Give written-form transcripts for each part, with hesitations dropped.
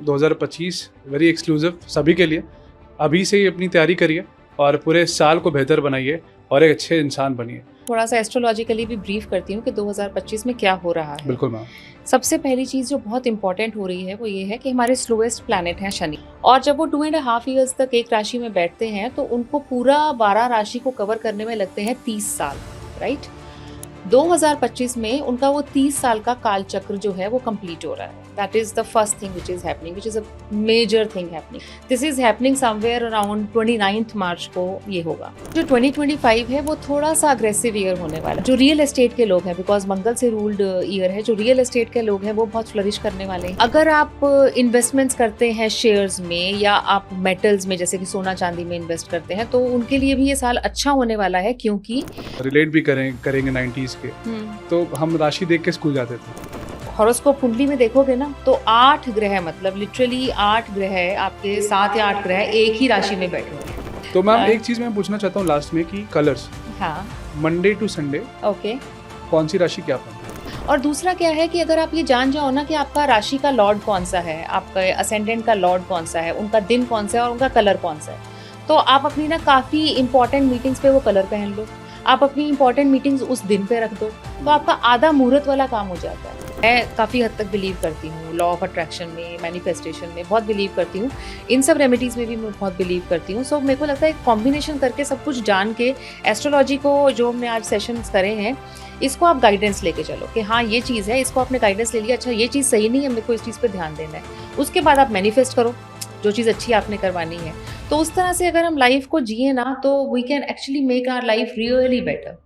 2025 very exclusive सभी के लिए। अभी से ही अपनी तैयारी करिए और पूरे साल को बेहतर बनाइए और एक अच्छे इंसान बनिए। थोड़ा सा एस्ट्रोलॉजिकली भी ब्रीफ करती हूँ कि 2025 में क्या हो रहा है। बिल्कुल मैम। सबसे पहली चीज़ जो बहुत इंपॉर्टेंट हो रही है वो ये है कि हमारे स्लोएस्ट प्लैनेट हैं शनि, और जब वो 2.5 ईयर्स तक एक राशि में बैठते हैं तो उनको पूरा 12 राशि को कवर करने में लगते हैं 30 साल, राइट। 2025 में उनका वो 30 साल का काल चक्र जो है वो कंप्लीट हो रहा है। That is the first thing which is happening, which is a major thing happening. This is happening somewhere around 29 March को ये होगा। जो 2025 है वो थोड़ा सा अग्रेसिव ईयर होने वाला है। जो रियल एस्टेट के लोग हैं, बिकॉज मंगल से रूल्ड ईयर है, जो रियल एस्टेट के लोग हैं वो बहुत फ्लरिश करने वाले हैं। अगर आप इन्वेस्टमेंट्स करते हैं शेयर्स में या आप मेटल्स में जैसे कि सोना चांदी में इन्वेस्ट करते हैं तो उनके लिए भी ये साल अच्छा होने वाला है, क्योंकि रिलेट भी करेंगे 90s के। तो हम राशि देख के स्कूल जाते थे। हॉरोस्कोप कुंडली में देखोगे ना तो 8 ग्रह, मतलब लिटरली 8 ग्रह आपके 7 या 8 ग्रह एक ही राशि में बैठे हुए हैं। तो मैम एक चीज मैं पूछना चाहता हूँ लास्ट में कि कलर्स हाँ, मंडे टू संडे ओके। कौन सी राशि क्या पढ़ना है? और दूसरा क्या है कि अगर आप ये जान जाओ ना कि आपका राशि का लॉर्ड कौन सा है, आपका असेंडेंट का लॉर्ड कौन सा है, उनका दिन कौन सा है और उनका कलर कौन सा है, तो आप अपनी ना काफ़ी इंपॉर्टेंट मीटिंग्स पे वो कलर पहन लो। आप अपनी इंपॉर्टेंट मीटिंग्स उस दिन पे रख दो तो आपका आधा मुहूर्त वाला काम हो जाता है। मैं काफ़ी हद तक बिलीव करती हूँ लॉ ऑफ अट्रैक्शन में, मैनिफेस्टेशन में बहुत बिलीव करती हूँ, इन सब रेमेडीज़ में भी मैं बहुत बिलीव करती हूँ। सो मेरे को लगता है कॉम्बिनेशन करके सब कुछ जान के एस्ट्रोलॉजी को जो हमने आज सेशंस करे हैं इसको आप गाइडेंस लेके चलो कि हाँ ये चीज़ है, इसको आपने गाइडेंस ले लिया, अच्छा ये चीज़ सही नहीं है, मेरे को इस चीज़ पर ध्यान देना है। उसके बाद आप मैनिफेस्ट करो जो चीज़ अच्छी आपने करवानी है। तो उस तरह से अगर हम लाइफ को जिए ना तो we can actually make our life really better.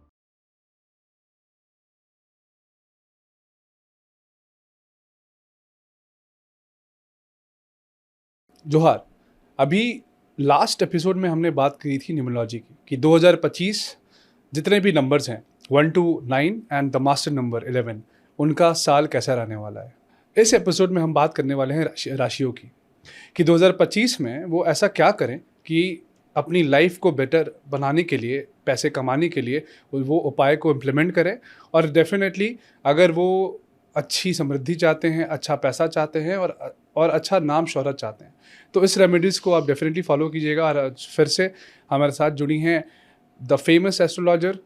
जोहार। अभी लास्ट एपिसोड में हमने बात की थी न्यूमरोलॉजी की कि 2025 जितने भी नंबर्स हैं 1 to 9 and the master number 11 उनका साल कैसा रहने वाला है। इस एपिसोड में हम बात करने वाले हैं राशियों की कि 2025 में वो ऐसा क्या करें कि अपनी लाइफ को बेटर बनाने के लिए, पैसे कमाने के लिए वो उपाय को इम्प्लीमेंट करें। और डेफिनेटली अगर वो अच्छी समृद्धि चाहते हैं, अच्छा पैसा चाहते हैं और अच्छा नाम शोहरत चाहते हैं तो इस रेमेडीज़ को आप डेफिनेटली फॉलो कीजिएगा। और फिर से हमारे साथ जुड़ी हैं the famous astrologer,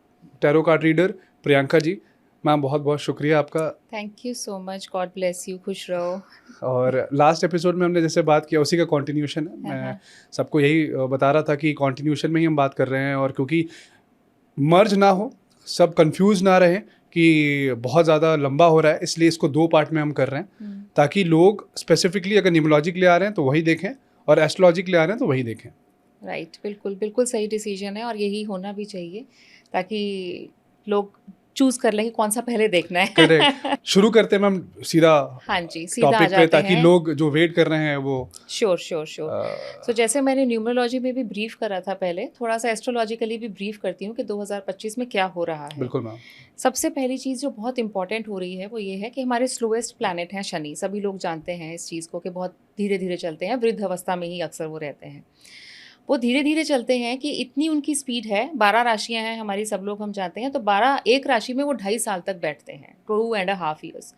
tarot card reader Priyanka ji. Ma'am बहुत बहुत शुक्रिया आपका। Thank you so much, God bless you, खुश रहो। और लास्ट एपिसोड में हमने जैसे बात किया उसी का कंटिन्यूशन है। मैं सबको यही बता रहा था कि कंटिन्यूशन में ही हम बात कर रहे हैं, और क्योंकि मर्ज ना हो, सब कंफ्यूज ना रहे कि बहुत ज़्यादा लंबा हो रहा है, इसलिए इसको 2 पार्ट में हम कर रहे हैं ताकि लोग स्पेसिफिकली अगर न्यूमरोलॉजी के लिए आ रहे हैं तो वही देखें और एस्ट्रोलॉजी के लिए आ रहे हैं तो वही देखें। राइट, बिल्कुल बिल्कुल सही डिसीजन है और यही होना भी चाहिए ताकि लोग चूज कर लें कि कौन सा पहले देखना है। करेक्ट। शुरू करते हैं मैम सीधा हाँ जी, सीधा आ टॉपिक पे जाते ताकि हैं। लोग जो वेट कर रहे हैं वो श्योर श्योर श्योर। सो जैसे मैंने न्यूमरोलॉजी में भी ब्रीफ करा था पहले, थोड़ा सा एस्ट्रोलॉजिकली भी ब्रीफ करती हूँ कि 2025 में क्या हो रहा है। बिल्कुल मैम। सबसे पहली चीज़ जो बहुत इंपॉर्टेंट हो रही है वो ये है कि हमारे स्लोएस्ट प्लैनेट हैं शनि। सभी लोग जानते हैं इस चीज़ को कि बहुत धीरे धीरे चलते हैं, वृद्ध अवस्था में ही अक्सर वो रहते हैं। वो धीरे धीरे चलते हैं कि इतनी उनकी स्पीड है। 12 राशियां हैं हमारी, सब लोग हम जानते हैं, तो 12 एक राशि में वो 2.5 साल तक बैठते हैं, 2.5 ईयर्स।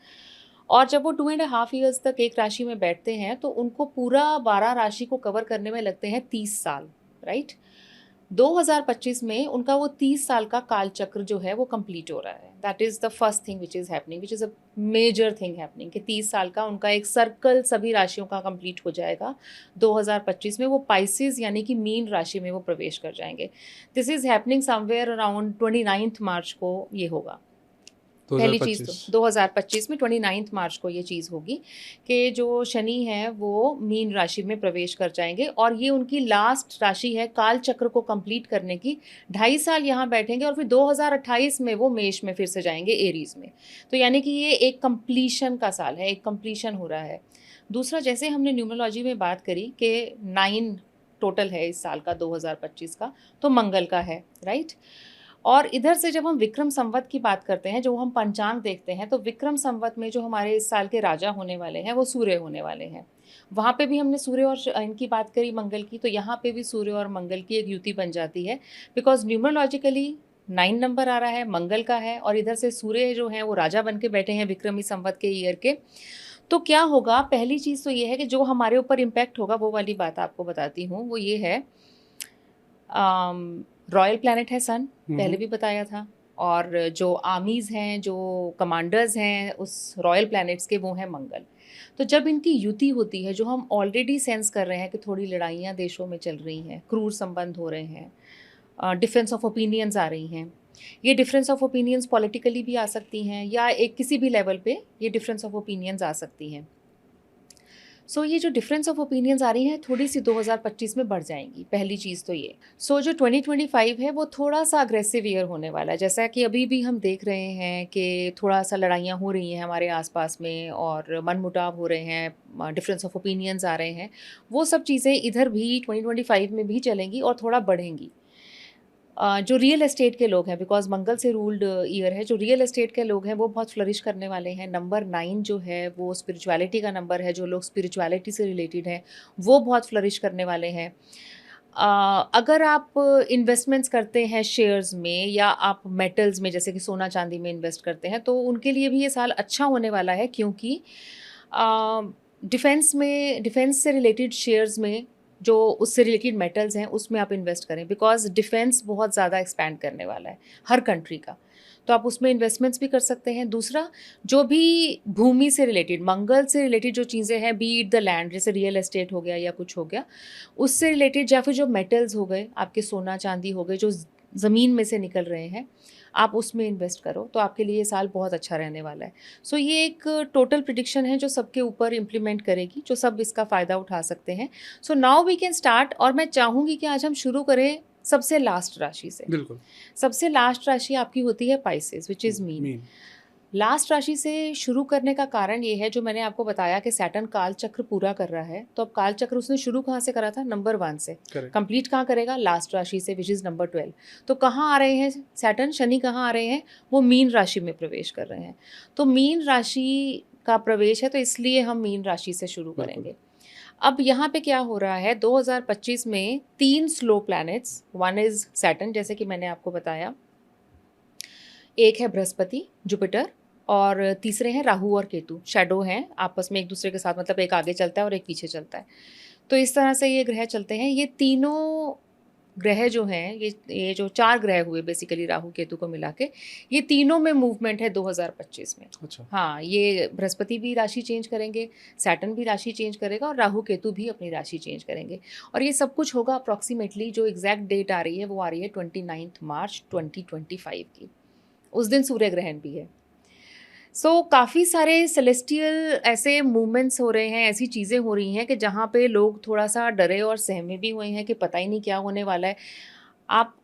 और जब वो 2.5 ईयर्स तक एक राशि में बैठते हैं तो उनको पूरा 12 राशि को कवर करने में लगते हैं 30 साल, राइट। 2025 में उनका वो 30 साल का काल चक्र जो है वो कंप्लीट हो रहा है। That is the first thing which is happening, which is a major thing happening कि 30 साल का उनका एक सर्कल सभी राशियों का कंप्लीट हो जाएगा। 2025 में वो पाइसेस यानी कि मीन राशि में वो प्रवेश कर जाएंगे। This is happening somewhere around 29 March को ये होगा। पहली चीज़ तो 2025 में 29 मार्च को ये चीज़ होगी कि जो शनि है वो मीन राशि में प्रवेश कर जाएंगे और ये उनकी लास्ट राशि है काल चक्र को कंप्लीट करने की। 2.5 साल यहाँ बैठेंगे और फिर 2028 में वो मेष में फिर से जाएंगे, एरीज में। तो यानी कि ये एक कंप्लीशन का साल है, एक कंप्लीशन हो रहा है। दूसरा, जैसे हमने न्यूमरोलॉजी में बात करी कि 9 टोटल है इस साल का 2025 का, तो मंगल का है, राइट। और इधर से जब हम विक्रम संवत की बात करते हैं, जो हम पंचांग देखते हैं, तो विक्रम संवत में जो हमारे इस साल के राजा होने वाले हैं वो सूर्य होने वाले हैं। वहाँ पे भी हमने सूर्य और इनकी बात करी, मंगल की, तो यहाँ पे भी सूर्य और मंगल की एक युति बन जाती है। बिकॉज न्यूमरोलॉजिकली 9 नंबर आ रहा है, मंगल का है, और इधर से सूर्य जो है वो राजा बन के बैठे हैं विक्रमी संवत के ईयर के। तो क्या होगा, पहली चीज़ तो ये है कि जो हमारे ऊपर इम्पैक्ट होगा वो वाली बात आपको बताती हूँ, वो ये है रॉयल प्लैनेट है सन, पहले भी बताया था। और जो आर्मीज़ हैं, जो कमांडर्स हैं उस रॉयल प्लैनेट्स के, वो हैं मंगल। तो जब इनकी युति होती है, जो हम ऑलरेडी सेंस कर रहे हैं कि थोड़ी लड़ाइयाँ देशों में चल रही हैं, क्रूर संबंध हो रहे हैं, डिफरेंस ऑफ ओपिनियंस आ रही हैं। ये डिफरेंस ऑफ ओपिनियंस पॉलिटिकली भी आ सकती हैं, या एक किसी भी लेवल पे ये डिफरेंस ऑफ ओपिनियंस आ सकती हैं। सो ये जो डिफरेंस ऑफ ओपिनियंस आ रही हैं, थोड़ी सी 2025 में बढ़ जाएंगी, पहली चीज़ तो ये। जो 2025 है वो थोड़ा सा अग्रेसिव ईयर होने वाला है, जैसा कि अभी भी हम देख रहे हैं कि थोड़ा सा लड़ाइयाँ हो रही हैं हमारे आसपास में, और मनमुटाव हो रहे हैं, डिफरेंस ऑफ ओपिनियंस आ रहे हैं। वो सब चीज़ें इधर भी 2025 में भी चलेंगी और थोड़ा बढ़ेंगी। जो रियल एस्टेट के लोग हैं, बिकॉज मंगल से रूल्ड ईयर है, जो रियल एस्टेट के लोग हैं वो बहुत फ्लरिश करने वाले हैं। नंबर 9 जो है वो स्पिरिचुअलिटी का नंबर है, जो लोग स्पिरिचुअलिटी से रिलेटेड हैं वो बहुत फ्लरिश करने वाले हैं। अगर आप इन्वेस्टमेंट्स करते हैं शेयर्स में, या आप मेटल्स में जैसे कि सोना चांदी में इन्वेस्ट करते हैं, तो उनके लिए भी ये साल अच्छा होने वाला है, क्योंकि डिफेंस से रिलेटेड शेयर्स में, जो उससे रिलेटेड मेटल्स हैं उसमें आप इन्वेस्ट करें, बिकॉज डिफेंस बहुत ज़्यादा एक्सपैंड करने वाला है हर कंट्री का। तो आप उसमें इन्वेस्टमेंट्स भी कर सकते हैं। दूसरा, जो भी भूमि से रिलेटेड, मंगल से रिलेटेड जो चीज़ें हैं, बी इट द लैंड, जैसे रियल एस्टेट हो गया या कुछ हो गया, उससे रिलेटेड, या फिर जो मेटल्स हो गए आपके, सोना चांदी हो गए, जो ज़मीन में से निकल रहे हैं, आप उसमें इन्वेस्ट करो, तो आपके लिए ये साल बहुत अच्छा रहने वाला है। सो ये एक टोटल प्रिडिक्शन है जो सबके ऊपर इम्प्लीमेंट करेगी, जो सब इसका फ़ायदा उठा सकते हैं। So now we can start, और मैं चाहूँगी कि आज हम शुरू करें सबसे लास्ट राशि से। बिल्कुल। सबसे लास्ट राशि आपकी होती है Pisces, which is mean. Last राशि से शुरू करने का कारण ये है, जो मैंने आपको बताया कि सैटर्न काल चक्र पूरा कर रहा है, तो अब काल चक्र उसने शुरू कहाँ से करा था? नंबर 1 से। कंप्लीट कहाँ करेगा? लास्ट राशि से, विच इज़ नंबर 12। तो कहाँ आ रहे हैं सैटर्न? शनि कहाँ आ रहे हैं? वो मीन राशि में प्रवेश कर रहे हैं। तो मीन राशि का प्रवेश है, तो इसलिए हम मीन राशि से शुरू करेंगे। अब यहाँ पे क्या हो रहा है, 2025 में 3 स्लो प्लैनेट्स, 1 इज़ सैटर्न, जैसे कि मैंने आपको बताया, एक है बृहस्पति, जुपिटर, और तीसरे हैं राहु और केतु। शैडो हैं आपस में एक दूसरे के साथ, मतलब एक आगे चलता है और एक पीछे चलता है। तो इस तरह से ये ग्रह चलते हैं। ये तीनों ग्रह जो हैं, ये जो 4 ग्रह हुए बेसिकली राहु केतु को मिला के, ये तीनों में मूवमेंट है 2025 में। अच्छा। हाँ, ये बृहस्पति भी राशि चेंज करेंगे, सैटर्न भी राशि चेंज करेगा, और राहु केतु भी अपनी राशि चेंज करेंगे। और ये सब कुछ होगा अप्रॉक्सीमेटली, जो एग्जैक्ट डेट आ रही है वो आ रही है 29 मार्च 2025 की। उस दिन सूर्य ग्रहण भी है। काफ़ी सारे सेलेस्टियल ऐसे मूवमेंट्स हो रहे हैं, ऐसी चीज़ें हो रही हैं कि जहाँ पे लोग थोड़ा सा डरे और सहमे भी हुए हैं कि पता ही नहीं क्या होने वाला है। आप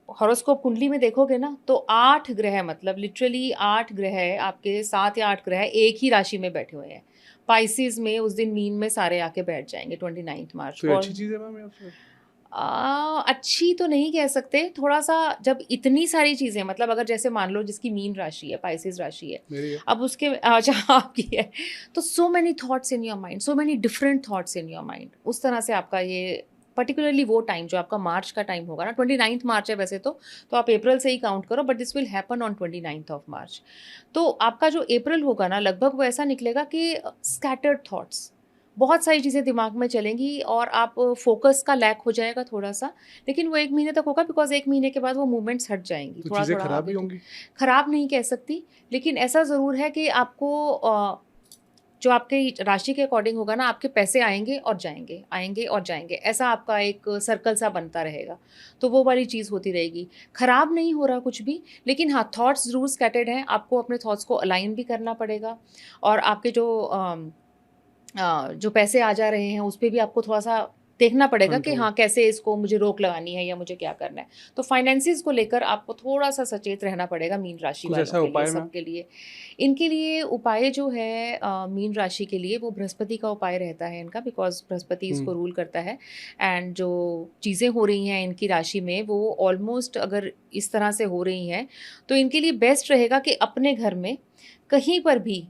हॉरोस्कोप कुंडली में देखोगे ना, तो 8 ग्रह, मतलब लिटरली 8 ग्रह, आपके 7 या 8 ग्रह एक ही राशि में बैठे हुए हैं। पाइसेस में उस दिन मीन में सारे आके बैठ जाएंगे 29 मार्च तो को। अच्छी चीज़ है मैम या फिर? अच्छी तो नहीं कह सकते, थोड़ा-सा जब इतनी सारी चीज़ें, मतलब अगर जैसे मान लो जिसकी मीन राशि है, पाइसेस राशि है, मेरी है। अब उसके अच्छा आपकी है, तो so many thoughts in your mind, so many different thoughts in your mind, उस तरह से आपका ये पर्टिकुलरली वो टाइम जो आपका मार्च का टाइम होगा ना, 29 मार्च है वैसे तो आप अप्रैल से ही काउंट करो, but this will happen on 29 of March. तो आपका जो अप्रैल होगा ना, लगभग वो ऐसा निकलेगा कि स्कैटर्ड थॉट्स, बहुत सारी चीज़ें दिमाग में चलेंगी, और आप फोकस का लैक हो जाएगा थोड़ा-सा, लेकिन वो 1 महीने तक होगा, बिकॉज़ 1 महीने के बाद वो मूवमेंट्स हट जाएँगी, तो चीज़ें थोड़ा-थोड़ा खराब भी आगे। होंगी? खराब नहीं कह सकती, लेकिन ऐसा ज़रूर है कि आपको जो आपके राशि के अकॉर्डिंग होगा ना, आपके पैसे आएँगे और जाएँगे, ऐसा आपका एक सर्कल सा बनता रहेगा। तो वो वाली चीज़ होती रहेगी। खराब नहीं हो रहा कुछ भी, लेकिन हाँ, थॉट्स ज़रूर स्कैटर्ड हैं, आपको अपने थॉट्स को अलाइन भी करना पड़ेगा, और आपके जो पैसे आ जा रहे हैं उस पे भी आपको थोड़ा-सा देखना पड़ेगा कि कंट्रोल। हाँ, कैसे इसको मुझे रोक लगानी है या मुझे क्या करना है। तो फाइनेंसेस को लेकर आपको थोड़ा-सा सचेत रहना पड़ेगा मीन राशि कुछ वालों ऐसा के लिए, उपाय मैम? सबके लिए। इनके लिए उपाय जो है मीन राशि के लिए, वो बृहस्पति का उपाय रहता है इनका, बिकॉज़ बृहस्पति इसको रूल करता है। एंड जो चीज़ें हो रही हैं इनकी राशि में, वो ऑलमोस्ट अगर इस तरह से हो रही हैं, तो इनके लिए बेस्ट रहेगा कि अपने घर में कहीं पर भी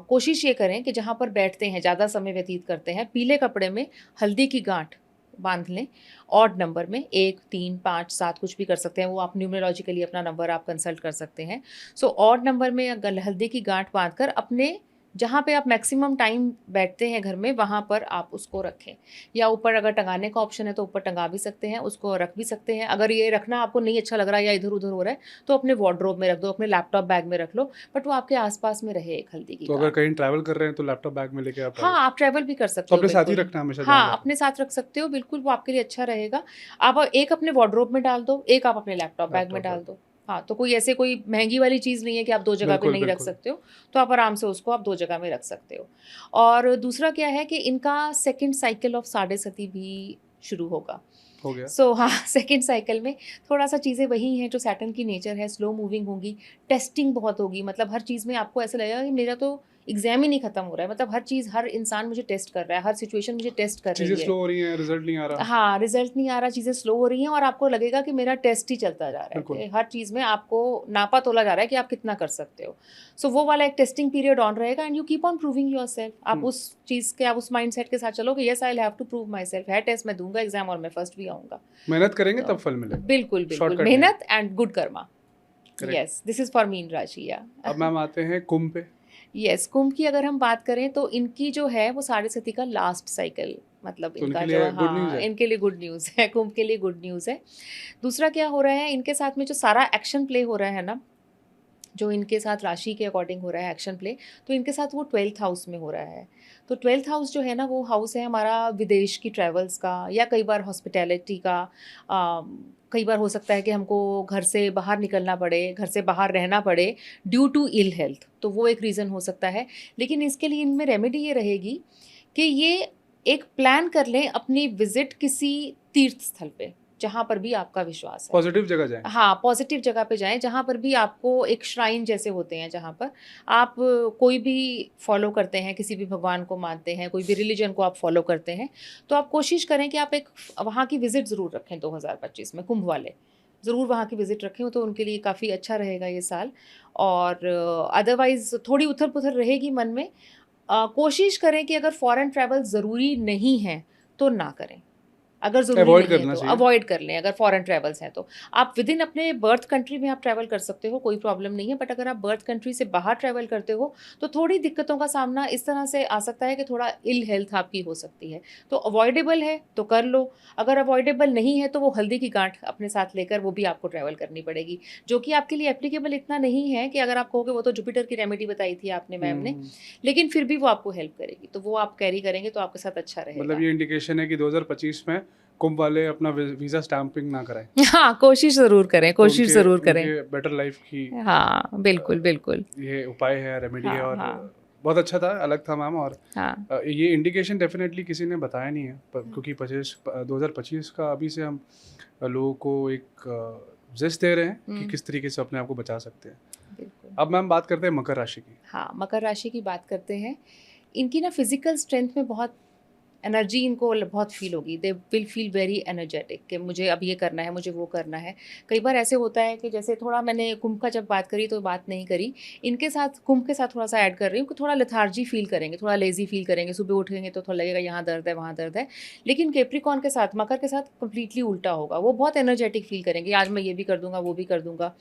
कोशिश ये करें कि जहाँ पर बैठते हैं, ज़्यादा समय व्यतीत करते हैं, पीले कपड़े में हल्दी की गांठ बांध लें। ऑड नंबर में 1, 3, 5, 7 कुछ भी कर सकते हैं, वो आप न्यूमरोलॉजिकली अपना नंबर आप कंसल्ट कर सकते हैं। ऑड नंबर में अगर हल्दी की गांठ बांधकर अपने जहाँ पे आप मैक्सिमम टाइम बैठते हैं घर में वहाँ पर आप उसको रखें, या ऊपर अगर टंगाने का ऑप्शन है तो ऊपर टंगा भी सकते हैं, उसको रख भी सकते हैं। अगर ये रखना आपको नहीं अच्छा लग रहा है या इधर उधर हो रहा है तो अपने वार्डरोब में रख दो, अपने लैपटॉप बैग में रख लो, बट वो आपके आसपास में रहे एक हल्दी की तो अगर गांठ। कहीं ट्रैवल कर रहे हैं तो लैपटॉप बैग में लेके आप हाँ, आप ट्रैवल भी कर तो सकते हो अपने साथ ही बिल्कुल। रखना हमेशा, ध्यान हाँ, रखना। अपने साथ रख सकते हो बिल्कुल, वो आपके लिए अच्छा रहेगा। आप एक अपने वार्डरोब में डाल दो, एक आप अपने लैपटॉप बैग में लैपटॉप डाल बैग, दो। हाँ, तो कोई ऐसे कोई महंगी वाली चीज़ नहीं है कि आप 2 जगह पे बिल्कुल नहीं रख बिल्कुल। सकते हो, तो आप आराम से उसको आप 2 जगह में रख सकते हो। और दूसरा क्या है कि इनका सेकंड साइकिल ऑफ साढ़े सती भी शुरू होगा। हो गया। हाँ, सेकंड साइकिल में थोड़ा-सा चीज़ें वही हैं जो सैटर्न की नेचर है, स्लो मूविंग होंगी, टेस्टिंग बहुत होगी, मतलब हर चीज़ में आपको ऐसा लगेगा कि मेरा तो एग्ज़ाम ही नहीं खत्म हो रहा है, मतलब हर चीज़, हर इंसान मुझे टेस्ट कर रहा है, हर सिचुएशन मुझे टेस्ट कर चीज़ें रही है। स्लो हो रही हैं, रिजल्ट नहीं आ रहा। हाँ, रिज़ल्ट नहीं आ रहा, चीज़ें स्लो हो रही हैं और आपको लगेगा कि मेरा टेस्ट ही चलता जा रहा है, बिल्कुल। कि हर चीज़ में आपको नापा-तोला जा रहा है कि आप कितना कर सकते हो। सो वो वाला एक टेस्टिंग पीरियड ऑन रहेगा and you keep on proving yourself. आप उस चीज़ के, आप उस माइंडसेट के साथ चलो कि yes I will have to prove myself, है टेस्ट, मैं दूँगा एग्ज़ाम और मैं फर्स्ट भी आऊँगा। मेहनत करेंगे तो तब फल मिलेगा। बिल्कुल, बिल्कुल, शॉर्टकट नहीं। मेहनत and good Karma. Correct. Yes, this is for mean राशि या। अब मैम आते हैं कुंभ पे। यस, कुंभ की अगर हम बात करें तो इनकी जो है वो साढ़े सती का लास्ट साइकिल, मतलब तो इनका उनके जो, लिए गुड न्यूज़ हाँ, है। इनके लिए गुड न्यूज़ है, कुंभ के लिए गुड न्यूज़ है। दूसरा क्या हो रहा है, इनके साथ में जो सारा एक्शन प्ले हो रहा है ना, जो इनके साथ राशि के अकॉर्डिंग हो रहा है एक्शन प्ले, तो इनके साथ वो 12th हाउस में हो रहा है। तो 12th हाउस जो है ना, वो हाउस है हमारा विदेश की ट्रैवल्स का, या कई बार हॉस्पिटैलिटी का। कई बार हो सकता है कि हमको घर से बाहर निकलना पड़े, घर से बाहर रहना पड़े ड्यू टू इल हेल्थ, तो वो एक रीज़न हो सकता है। लेकिन इसके लिए इनमें रेमेडी ये रहेगी कि ये एक प्लान कर लें अपनी विज़िट किसी तीर्थ स्थल पे, जहाँ पर भी आपका विश्वास है। पॉजिटिव जगह जाएँ। हाँ, पॉज़िटिव जगह पे जाएँ, जहाँ पर भी आपको एक श्राइन जैसे होते हैं, जहाँ पर आप कोई भी फ़ॉलो करते हैं, किसी भी भगवान को मानते हैं, कोई भी रिलिजन को आप फ़ॉलो करते हैं, तो आप कोशिश करें कि आप एक वहाँ की विज़िट ज़रूर रखें 2025 में, कुंभ वाले। ज़रूर वहाँ की विज़िट रखें, तो उनके लिए काफ़ी अच्छा रहेगा ये साल। और अदरवाइज़ थोड़ी उथल-पुथल रहेगी मन में। कोशिश करें कि अगर फ़ॉरेन ट्रैवल ज़रूरी नहीं है, तो ना करें। अगर ज़रूरी अवॉइड नहीं है करना तो चाहिए। अवॉइड कर लें, अगर फॉरेन ट्रैवल्स हैं तो। आप विदिन अपने बर्थ कंट्री में आप ट्रैवल कर सकते हो, कोई प्रॉब्लम नहीं है, बट अगर आप बर्थ कंट्री से बाहर ट्रैवल करते हो, तो थोड़ी दिक्कतों का सामना इस तरह से आ सकता है कि थोड़ा इल हेल्थ आपकी हो सकती है। तो अवॉइडेबल है तो कर लो, अगर अवॉइडेबल नहीं है तो वो हल्दी की गाँठ अपने साथ लेकर वो भी आपको ट्रैवल करनी पड़ेगी, जो कि आपके लिए एप्लीकेबल इतना नहीं है कि अगर आप कहोगे वो तो जुपिटर की रेमेडी बताई थी आपने मैम ने, हुँ। लेकिन फिर भी वो आपको हेल्प करेगी, तो वो आप कैरी करेंगे तो आपके साथ अच्छा मतलब रहेगा। ये इंडिकेशन है कि 2025 में कुंभ वाले अपना वीज़ा स्टैंपिंग ना कराएँ। हाँ, कोशिश ज़रूर करें, तो कोशिश उनके ज़रूर करें। उनके बेटर लाइफ़ की हाँ, बिल्कुल, अ, बिल्कुल। ये उपाय है, रेमेडी है हाँ, और हाँ, बहुत अच्छा था, अलग था मैम। और हाँ। ये इंडिकेशन डेफ़िनेटली किसी ने बताया नहीं है, प हुँ, क्योंकि 2025 का अभी से हम लोगों को एक ज़िस्ट दे रहे हैं कि हुँ, किस तरीके से अपने आप को बचा सकते हैं। बिल्कुल। अब मैम बात करते हैं मकर राशि की। हाँ, मकर राशि की बात करते हैं। इनकी ना फ़िज़िकल स्ट्रेंथ में बहुत एनर्जी इनको बहुत फ़ील होगी, they will feel very energetic कि मुझे अब ये करना है, मुझे वो करना है। कई बार ऐसे होता है कि जैसे थोड़ा मैंने कुंभ का जब बात करी तो बात नहीं करी, इनके साथ कुंभ के साथ थोड़ा-सा ऐड कर रही हूँ कि थोड़ा लेथार्जी फ़ील करेंगे, थोड़ा लेज़ी फ़ील करेंगे, सुबह उठेंगे तो थोड़ा लगेगा यहाँ दर्द है, वहाँ दर्द है। लेकिन कैप्रिकॉर्न के साथ, मकर के साथ कंप्लीटली उल्टा होगा, वो बहुत एनर्जेटिक फ़ील करेंगे, आज मैं ये भी कर दूँगा, वो भी कर दूँगा।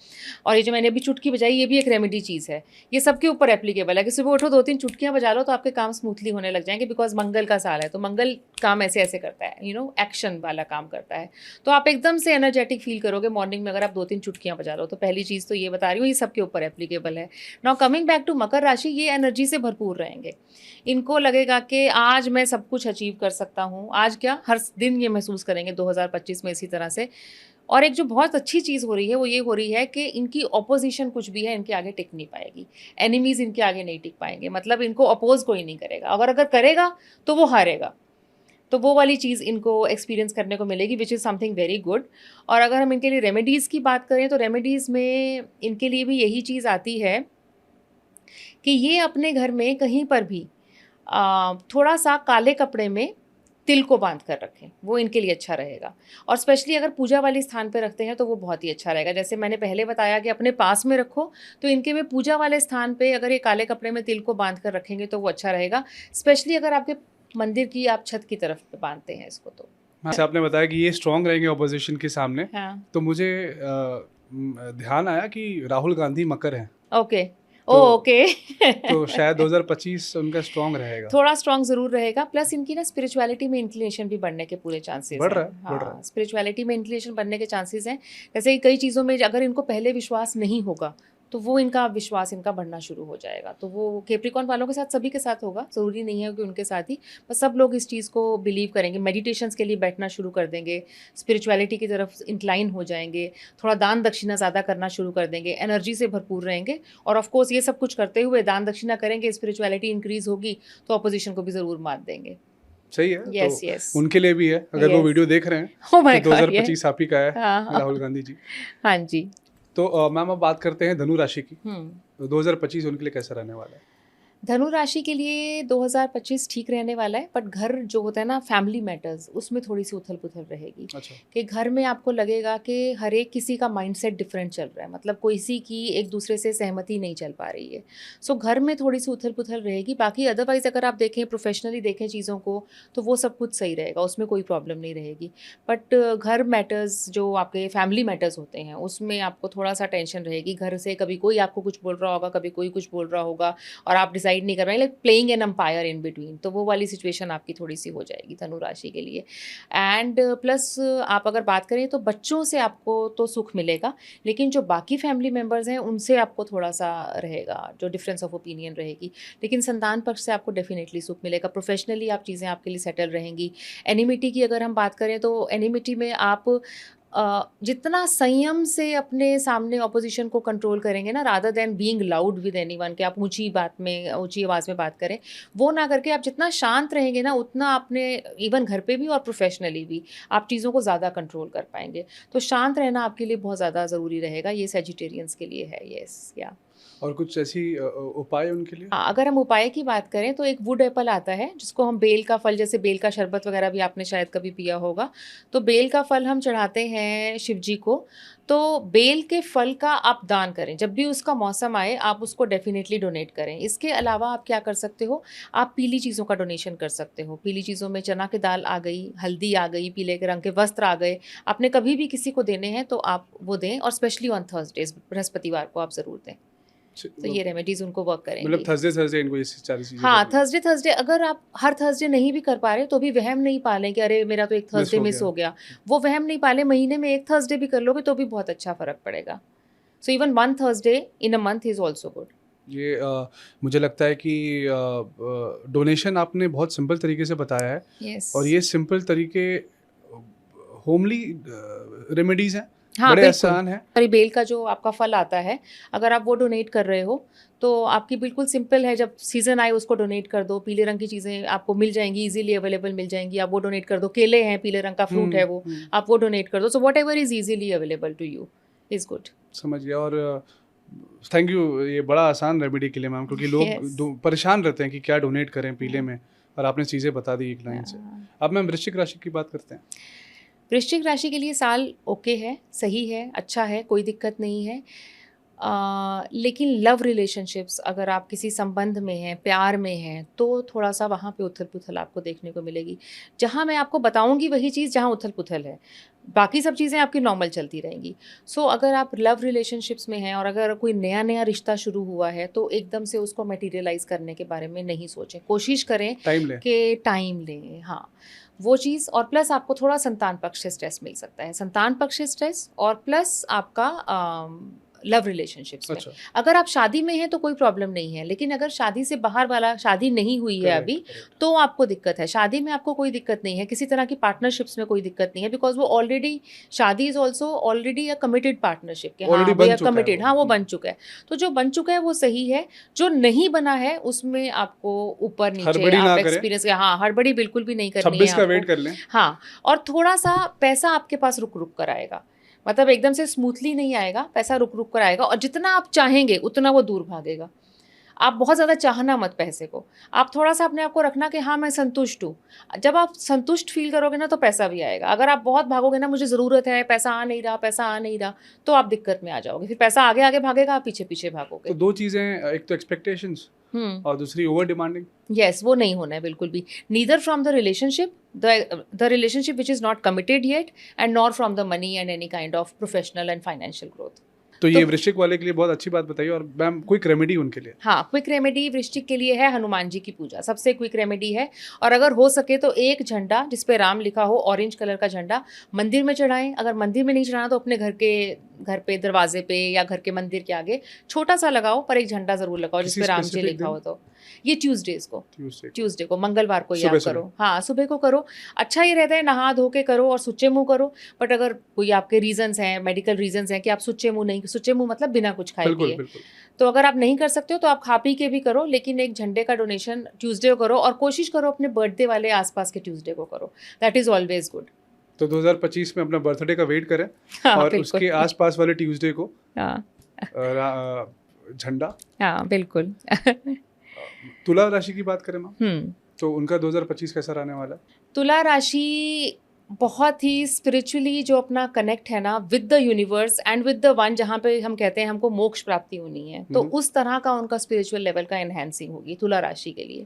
और ये जो मैंने अभी चुटकी बजाई, ये भी एक रेमेडी चीज़ है। ये सबके ऊपर एप्लीकेबल है कि सुबह उठो 2-3 चुटकियाँ बजा लो तो आपके काम स्मूथली होने लग जाएँगे, बिकॉज़ मंगल का साल है, तो मंगल काम ऐसे-ऐसे करता है, एक्शन वाला काम करता है। तो आप एकदम से एनर्जेटिक फ़ील करोगे मॉर्निंग में अगर आप 2-3 चुटकियाँ बजा लो, तो पहली चीज़ तो ये बता रही हूँ, ये सबके ऊपर एप्लीकेबल है। नाउ कमिंग बैक टू मकर राशि, ये एनर्जी से भरपूर रहेंगे। इनको लगेगा कि आज मैं सब कुछ अचीव कर सकता हूँ, आज क्या हर दिन ये महसूस करेंगे 2025 में इसी तरह से। और एक जो बहुत अच्छी चीज़ हो रही है, वो ये हो रही है कि इनकी ऑपोज़िशन कुछ भी है, इनके आगे टिक नहीं पाएगी। एनिमीज़ इनके आगे नहीं टिक पाएँगे, मतलब इनको अपोज़ कोई नहीं करेगा। अगर करेगा, तो वो हारेगा। तो वो वाली चीज़ इनको एक्सपीरियंस करने को मिलेगी, which is something very good. और अगर हम इनके लिए रेमेडीज़ की बात करें, तो रेमेडीज़ में इनके लिए भी यही चीज़ आती है कि ये अपने घर में कहीं पर भी थोड़ा-सा काले कपड़े में तिल को बाँध कर रखें, वो इनके लिए अच्छा रहेगा। और स्पेशली अगर पूजा वाले स्थान पे रखते हैं तो वो बहुत ही अच्छा रहेगा। जैसे मैंने पहले बताया कि अपने पास में रखो, तो इनके में पूजा वाले स्थान पे अगर ये काले कपड़े में तिल को बाँध कर रखेंगे तो वो अच्छा रहेगा। स्पेशली अगर आपके मंदिर की आप छत की तरफ पे बाँधते हैं इसको तो। जैसे आपने बताया कि ये स्ट्रॉन्ग रहेंगे ऑपोजिशन के सामने, हाँ, तो मुझे ध्यान आया कि राहुल गांधी मकर हैं। ओके, ओके तो शायद 2025 उनका स्ट्रॉन्ग रहेगा। थोड़ा स्ट्रॉन्ग ज़रूर रहेगा, प्लस इनकी ना स्पिरिचुअलिटी में इंक्लिनेशन भी बढ़ने के पूरे चांसेस बढ़ हैं। रहा है, बढ़ रहा है। स्पिरिचुअलिटी में इंक्लिनेशन बढ़ने के चांसेस हैं। जैसे कि कई चीज़ों में अगर इनको पहले विश्वास नहीं होगा तो वो इनका विश्वास इनका बढ़ना शुरू हो जाएगा। तो वो कैप्रिकॉर्न वालों के साथ, सभी के साथ होगा, ज़रूरी नहीं है कि उनके साथ ही, बस सब लोग इस चीज़ को बिलीव करेंगे, मेडिटेशंस के लिए बैठना शुरू कर देंगे, स्पिरिचुअलिटी की तरफ इंक्लाइन हो जाएंगे, थोड़ा दान दक्षिणा ज़्यादा करना शुरू कर देंगे, एनर्जी से भरपूर रहेंगे। और ऑफ कोर्स ये सब कुछ करते हुए दान दक्षिणा करेंगे, स्पिरिचुअलिटी इंक्रीज होगी तो अपोजिशन को भी ज़रूर मात देंगे। सही है। यस तो यस उनके लिए भी है, अगर वो यस वीडियो देख रहे हैं ओ माय तो गॉड, ये 2025 आप ही का है, हाँ राहुल गांधी जी। हाँ जी। तो मैम अब बात करते हैं धनु राशि की। हम्म तो 2025 उनके लिए कैसा रहने वाला है? धनु राशि के लिए 2025 ठीक रहने वाला है, बट घर जो होता है ना, फैमिली मैटर्स, उसमें थोड़ी सी उथल पुथल रहेगी। अच्छा। कि घर में आपको लगेगा कि हर एक किसी का माइंडसेट डिफरेंट चल रहा है, मतलब कोई किसी की एक दूसरे से सहमति नहीं चल पा रही है। सो घर में थोड़ी सी उथल पुथल रहेगी। बाकी अदरवाइज अगर आप देखें, प्रोफेशनली देखें चीज़ों को, तो वो सब कुछ सही रहेगा, उसमें कोई प्रॉब्लम नहीं रहेगी। बट घर मैटर्स जो आपके फैमिली मैटर्स होते हैं, उसमें आपको थोड़ा सा टेंशन रहेगी। घर से कभी कोई आपको कुछ बोल रहा होगा, कभी कोई कुछ बोल रहा होगा, और आप डिसाइड नहीं कर पाएंगे, like playing an umpire in between. तो वो वाली सिचुएशन आपकी थोड़ी सी हो जाएगी धनु राशि के लिए। एंड प्लस आप अगर बात करें तो बच्चों से आपको तो सुख मिलेगा, लेकिन जो बाकी फैमिली मेम्बर्स हैं उनसे आपको थोड़ा सा रहेगा, जो डिफरेंस ऑफ ओपिनियन रहेगी। लेकिन संतान पक्ष से आपको डेफिनेटली सुख मिलेगा। प्रोफेशनली आप चीज़ें आपके लिए सेटल रहेंगी। एनिमिटी की अगर हम बात करें तो एनिमिटी में आप जितना संयम से अपने सामने ऑपोजिशन को कंट्रोल करेंगे ना, rather than being loud with anyone, कि आप ऊंची बात में, ऊंची आवाज़ में बात करें, वो ना करके आप जितना शांत रहेंगे ना, उतना आपने इवन घर पे भी और प्रोफेशनली भी आप चीज़ों को ज़्यादा कंट्रोल कर पाएंगे। तो शांत रहना आपके लिए बहुत ज़्यादा ज़रूरी रहेगा। ये सेजिटेरियंस के लिए है। यस या और कुछ ऐसी उपाय उनके लिए? हाँ, अगर हम उपाय की बात करें तो एक वुड एप्पल आता है, जिसको हम बेल का फल, जैसे बेल का शरबत वगैरह भी आपने शायद कभी पिया होगा, तो बेल का फल हम चढ़ाते हैं शिव जी को। तो बेल के फल का आप दान करें, जब भी उसका मौसम आए आप उसको डेफिनेटली डोनेट करें। इसके अलावा आप क्या कर सकते हो, आप पीली चीज़ों का डोनेशन कर सकते हो। पीली चीज़ों में चना की दाल आ गई, हल्दी आ गई, पीले के रंग के वस्त्र आ गए। आपने कभी भी किसी को देने हैं तो आप वो दें, और स्पेशली ऑन थर्सडेज, बृहस्पतिवार को आप ज़रूर दें। तो ये रेमेडीज उनको वर्क मतलब करेंगी। थर्सडे इनको ये सारी चीजें हाँ, करनी है। थर्सडे अगर आप हर थर्सडे नहीं भी कर पा रहे तो भी वहम नहीं पालें कि अरे मेरा तो एक मिस थर्सडे हो मिस गया। हो गया। वो वहम नहीं पालें, महीने में एक थर्सडे भी कर लोगे तो भी बहुत अच्छा फ़र्क पड़ेगा। So even one Thursday in a month is also good. ये मुझे लगता है कि डोनेशन आपने बहुत सिंपल तरीके से बताया है, यस। और ये सिंपल तरीके होमली रेमेडीज हैं, हाँ, बड़े बिल्कुल। आसान हैं। और ये बेल का जो आपका फल आता है, अगर आप वो डोनेट कर रहे हो तो आपकी बिल्कुल सिंपल है, जब सीज़न आए उसको डोनेट कर दो। पीले रंग की चीज़ें आपको मिल जाएंगी, इजीली अवेलेबल मिल जाएंगी, आप वो डोनेट कर दो। केले हैं, पीले रंग का फ्रूट है वो, आप वो डोनेट कर दो। So whatever is easily available to you is good. समझ गया। और थैंक यू, ये बड़ा आसान रेमेडी के लिए मैम, क्योंकि लोग Yes. परेशान रहते हैं कि क्या डोनेट करें पीले में, और आपने चीज़ें बता दी एक लाइन से। अब मैम वृश्चिक राशि की बात करते हैं। वृश्चिक राशि के लिए साल ओके है, सही है, अच्छा है, कोई दिक्कत नहीं है। लेकिन लव रिलेशनशिप्स, अगर आप किसी संबंध में हैं, प्यार में हैं, तो थोड़ा सा वहाँ पे उथल पुथल आपको देखने को मिलेगी। जहाँ मैं आपको बताऊँगी वही चीज़ जहाँ उथल पुथल है, बाकी सब चीज़ें आपकी नॉर्मल चलती रहेंगी। सो अगर आप लव रिलेशनशिप्स में हैं और अगर कोई नया नया रिश्ता शुरू हुआ है, तो एकदम से उसको मटेरियलाइज करने के बारे में नहीं सोचें। कोशिश करें टाइम लें। कि टाइम लें, हाँ, वो चीज़। और प्लस आपको थोड़ा संतान पक्ष से स्ट्रेस मिल सकता है, संतान पक्ष से स्ट्रेस, और प्लस आपका लव रिलेशनशिप्स में। अच्छा। अगर आप शादी में हैं तो कोई प्रॉब्लम नहीं है, लेकिन अगर शादी से बाहर वाला, शादी नहीं हुई है Correct, अभी, correct. तो आपको दिक्कत है। शादी में आपको कोई दिक्कत नहीं है, किसी तरह की पार्टनरशिप्स में कोई दिक्कत नहीं है, बिकॉज वो ऑलरेडी, शादी is also already a committed partnership के, हाँ Already भैया बन चुका है कमिटेड, वो। हाँ वो बन चुका है। तो जो बन चुका है वो सही है, जो नहीं बना है उसमें आपको ऊपर नीचे हड़बड़ी ना आप करें। एक्सपीरियंस, हाँ हड़बड़ी बिल्कुल भी नहीं करनी है 26 का वेट आपको। कर लें। हाँ, और थोड़ा सा पैसा आपके पास रुक रुक कर आएगा, मतलब एकदम से स्मूथली नहीं आएगा, पैसा रुक रुक कर आएगा, और जितना आप चाहेंगे उतना वो दूर भागेगा। आप बहुत ज़्यादा चाहना मत पैसे को, आप थोड़ा सा अपने आप को रखना कि हाँ मैं संतुष्ट हूँ। जब आप संतुष्ट फील करोगे ना तो पैसा भी आएगा। अगर आप बहुत भागोगे ना, मुझे ज़रूरत है, पैसा आ नहीं रहा, पैसा आ नहीं रहा, तो आप दिक्कत में आ जाओगे। फिर पैसा आगे आगे भागेगा, आप पीछे पीछे भागोगे। तो दो चीज़ें, एक तो एक्सपेक्टेशंस और दूसरी ओवर डिमांडिंग। यस, वो नहीं होना है बिल्कुल भी, neither from the relationship, the relationship which is not committed yet, and nor from the money and any kind of professional and financial growth. तो ये वृश्चिक वाले के लिए बहुत अच्छी बात बताइए। और मैम क्विक रेमेडी उनके लिए? हाँ, क्विक रेमेडी वृश्चिक के लिए है हनुमान जी की पूजा, सबसे क्विक रेमेडी है। और अगर हो सके तो एक झंडा जिस पे राम लिखा हो, ऑरेंज कलर का झंडा मंदिर में चढ़ाएं। अगर मंदिर में नहीं चढ़ाना तो अपने घर पे दरवाजे पे या घर के मंदिर के आगे छोटा सा लगाओ, पर एक झंडा जरूर लगाओ जिस पे राम जी लिखा हो। तो ये ट्यूसडे को मंगलवार को याद करो। हाँ, सुबह को करो। अच्छा ये रहता है नहा धो के करो और सुच्चे मुंह करो। बट अगर कोई आपके रीजंस हैं, मेडिकल रीजंस हैं कि आप सुच्चे मुंह मतलब बिना कुछ खाए पिए, तो अगर आप नहीं कर सकते हो तो आप खा पी के भी करो, लेकिन एक झंडे का डोनेशन ट्यूसडे को करो। और कोशिश करो अपने बर्थडे वाले आसपास के ट्यूसडे को करो, दैट इज ऑलवेज गुड। तो 2025 में अपना बर्थडे का वेट करें। हाँ, और उसके आसपास वाले ट्यूसडे को झंडा। हाँ बिल्कुल। तुला राशि की बात करें मैम, तो उनका 2025 कैसा रहने वाला है? तुला राशि बहुत ही स्पिरिचुअली जो अपना कनेक्ट है ना with the universe and with the one, जहाँ पे हम कहते हैं हमको मोक्ष प्राप्ति होनी है, तो उस तरह का उनका स्पिरिचुअल लेवल का एनहेंसिंग होगी तुला राशि के लिए।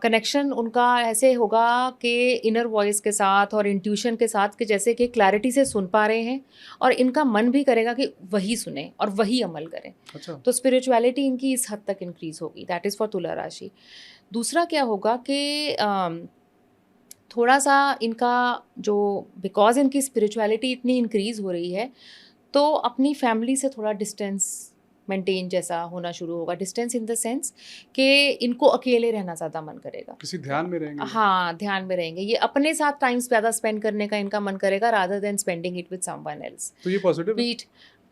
कनेक्शन उनका ऐसे होगा कि इनर वॉइस के साथ और इंट्यूशन के साथ, कि जैसे कि क्लैरिटी से सुन पा रहे हैं और इनका मन भी करेगा कि वही सुने और वही अमल करें। अच्छा। तो स्पिरिचुअलिटी इनकी इस हद तक इंक्रीज होगी, दैट इज़ फॉर तुला राशि। दूसरा क्या होगा कि थोड़ा सा इनका जो, बिकॉज इनकी स्पिरिचुअलिटी इतनी इंक्रीज हो रही है, तो अपनी फैमिली से थोड़ा डिस्टेंस मेंटेन जैसा होना शुरू होगा। डिस्टेंस इन द सेंस कि इनको अकेले रहना ज़्यादा मन करेगा। किसी ध्यान में रहेंगे? हाँ, ध्यान में रहेंगे। ये अपने साथ टाइम ज़्यादा स्पेंड करने का इनका मन करेगा rather than spending it with someone else. तो ये पॉजिटिव है?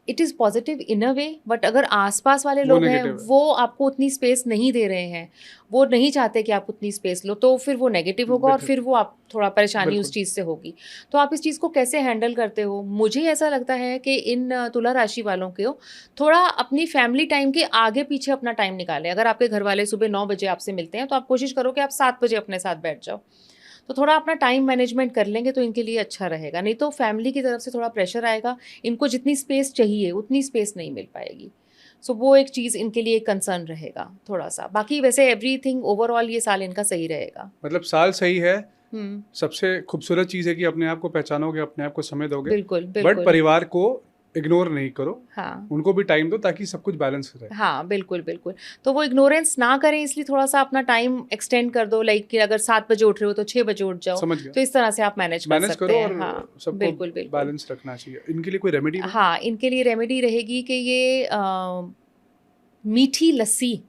It is positive in a way, but अगर आसपास वाले लोग हैं वो आपको उतनी स्पेस नहीं दे रहे हैं, वो नहीं चाहते कि आप उतनी स्पेस लो, तो फिर वो नेगेटिव होगा और फिर वो आप थोड़ा परेशानी उस चीज़ से होगी। तो आप इस चीज़ को कैसे हैंडल करते हो? मुझे ऐसा लगता है कि इन तुला राशि वालों को थोड़ा अपनी फैमिली टाइम के आगे पीछे अपना टाइम निकालें। अगर आपके घर वाले सुबह 9 बजे आपसे मिलते हैं तो आप कोशिश करो कि आप 7 बजे अपने साथ बैठ जाओ। तो थोड़ा अपना टाइम मैनेजमेंट कर लेंगे तो इनके लिए अच्छा रहेगा। नहीं तो फैमिली की तरफ से थोड़ा प्रेशर आएगा, इनको जितनी स्पेस चाहिए उतनी स्पेस नहीं मिल पाएगी। सो वो एक चीज़ इनके लिए कंसर्न रहेगा थोड़ा सा। बाकी वैसे एवरीथिंग ओवरऑल ये साल इनका सही रहेगा। मतलब साल सही है। सबसे खूबसूरत चीज़ है कि अपने आप को पहचानोगे, अपने आप को समय दोगे। बिल्कुल बट परिवार को इग्नोर नहीं करो। हाँ, उनको भी टाइम दो ताकि सब कुछ बैलेंस रहे। हाँ बिल्कुल बिल्कुल। तो वो इग्नोरेंस ना करें, इसलिए थोड़ा सा अपना टाइम एक्सटेंड कर दो। लाइक कि अगर 7 बजे उठ रहे हो तो 6 बजे उठ जाओ। समझ गया। तो इस तरह से आप मैनेज कर सकते करो हैं। और हाँ, सबको बिल्कुल बिल्कुल बैलेंस रखना चाहिए। इनके लिए कोई रेमेडी? हाँ, इनके लिए रेमेडी रहेगी कि ये मीठी लस्सी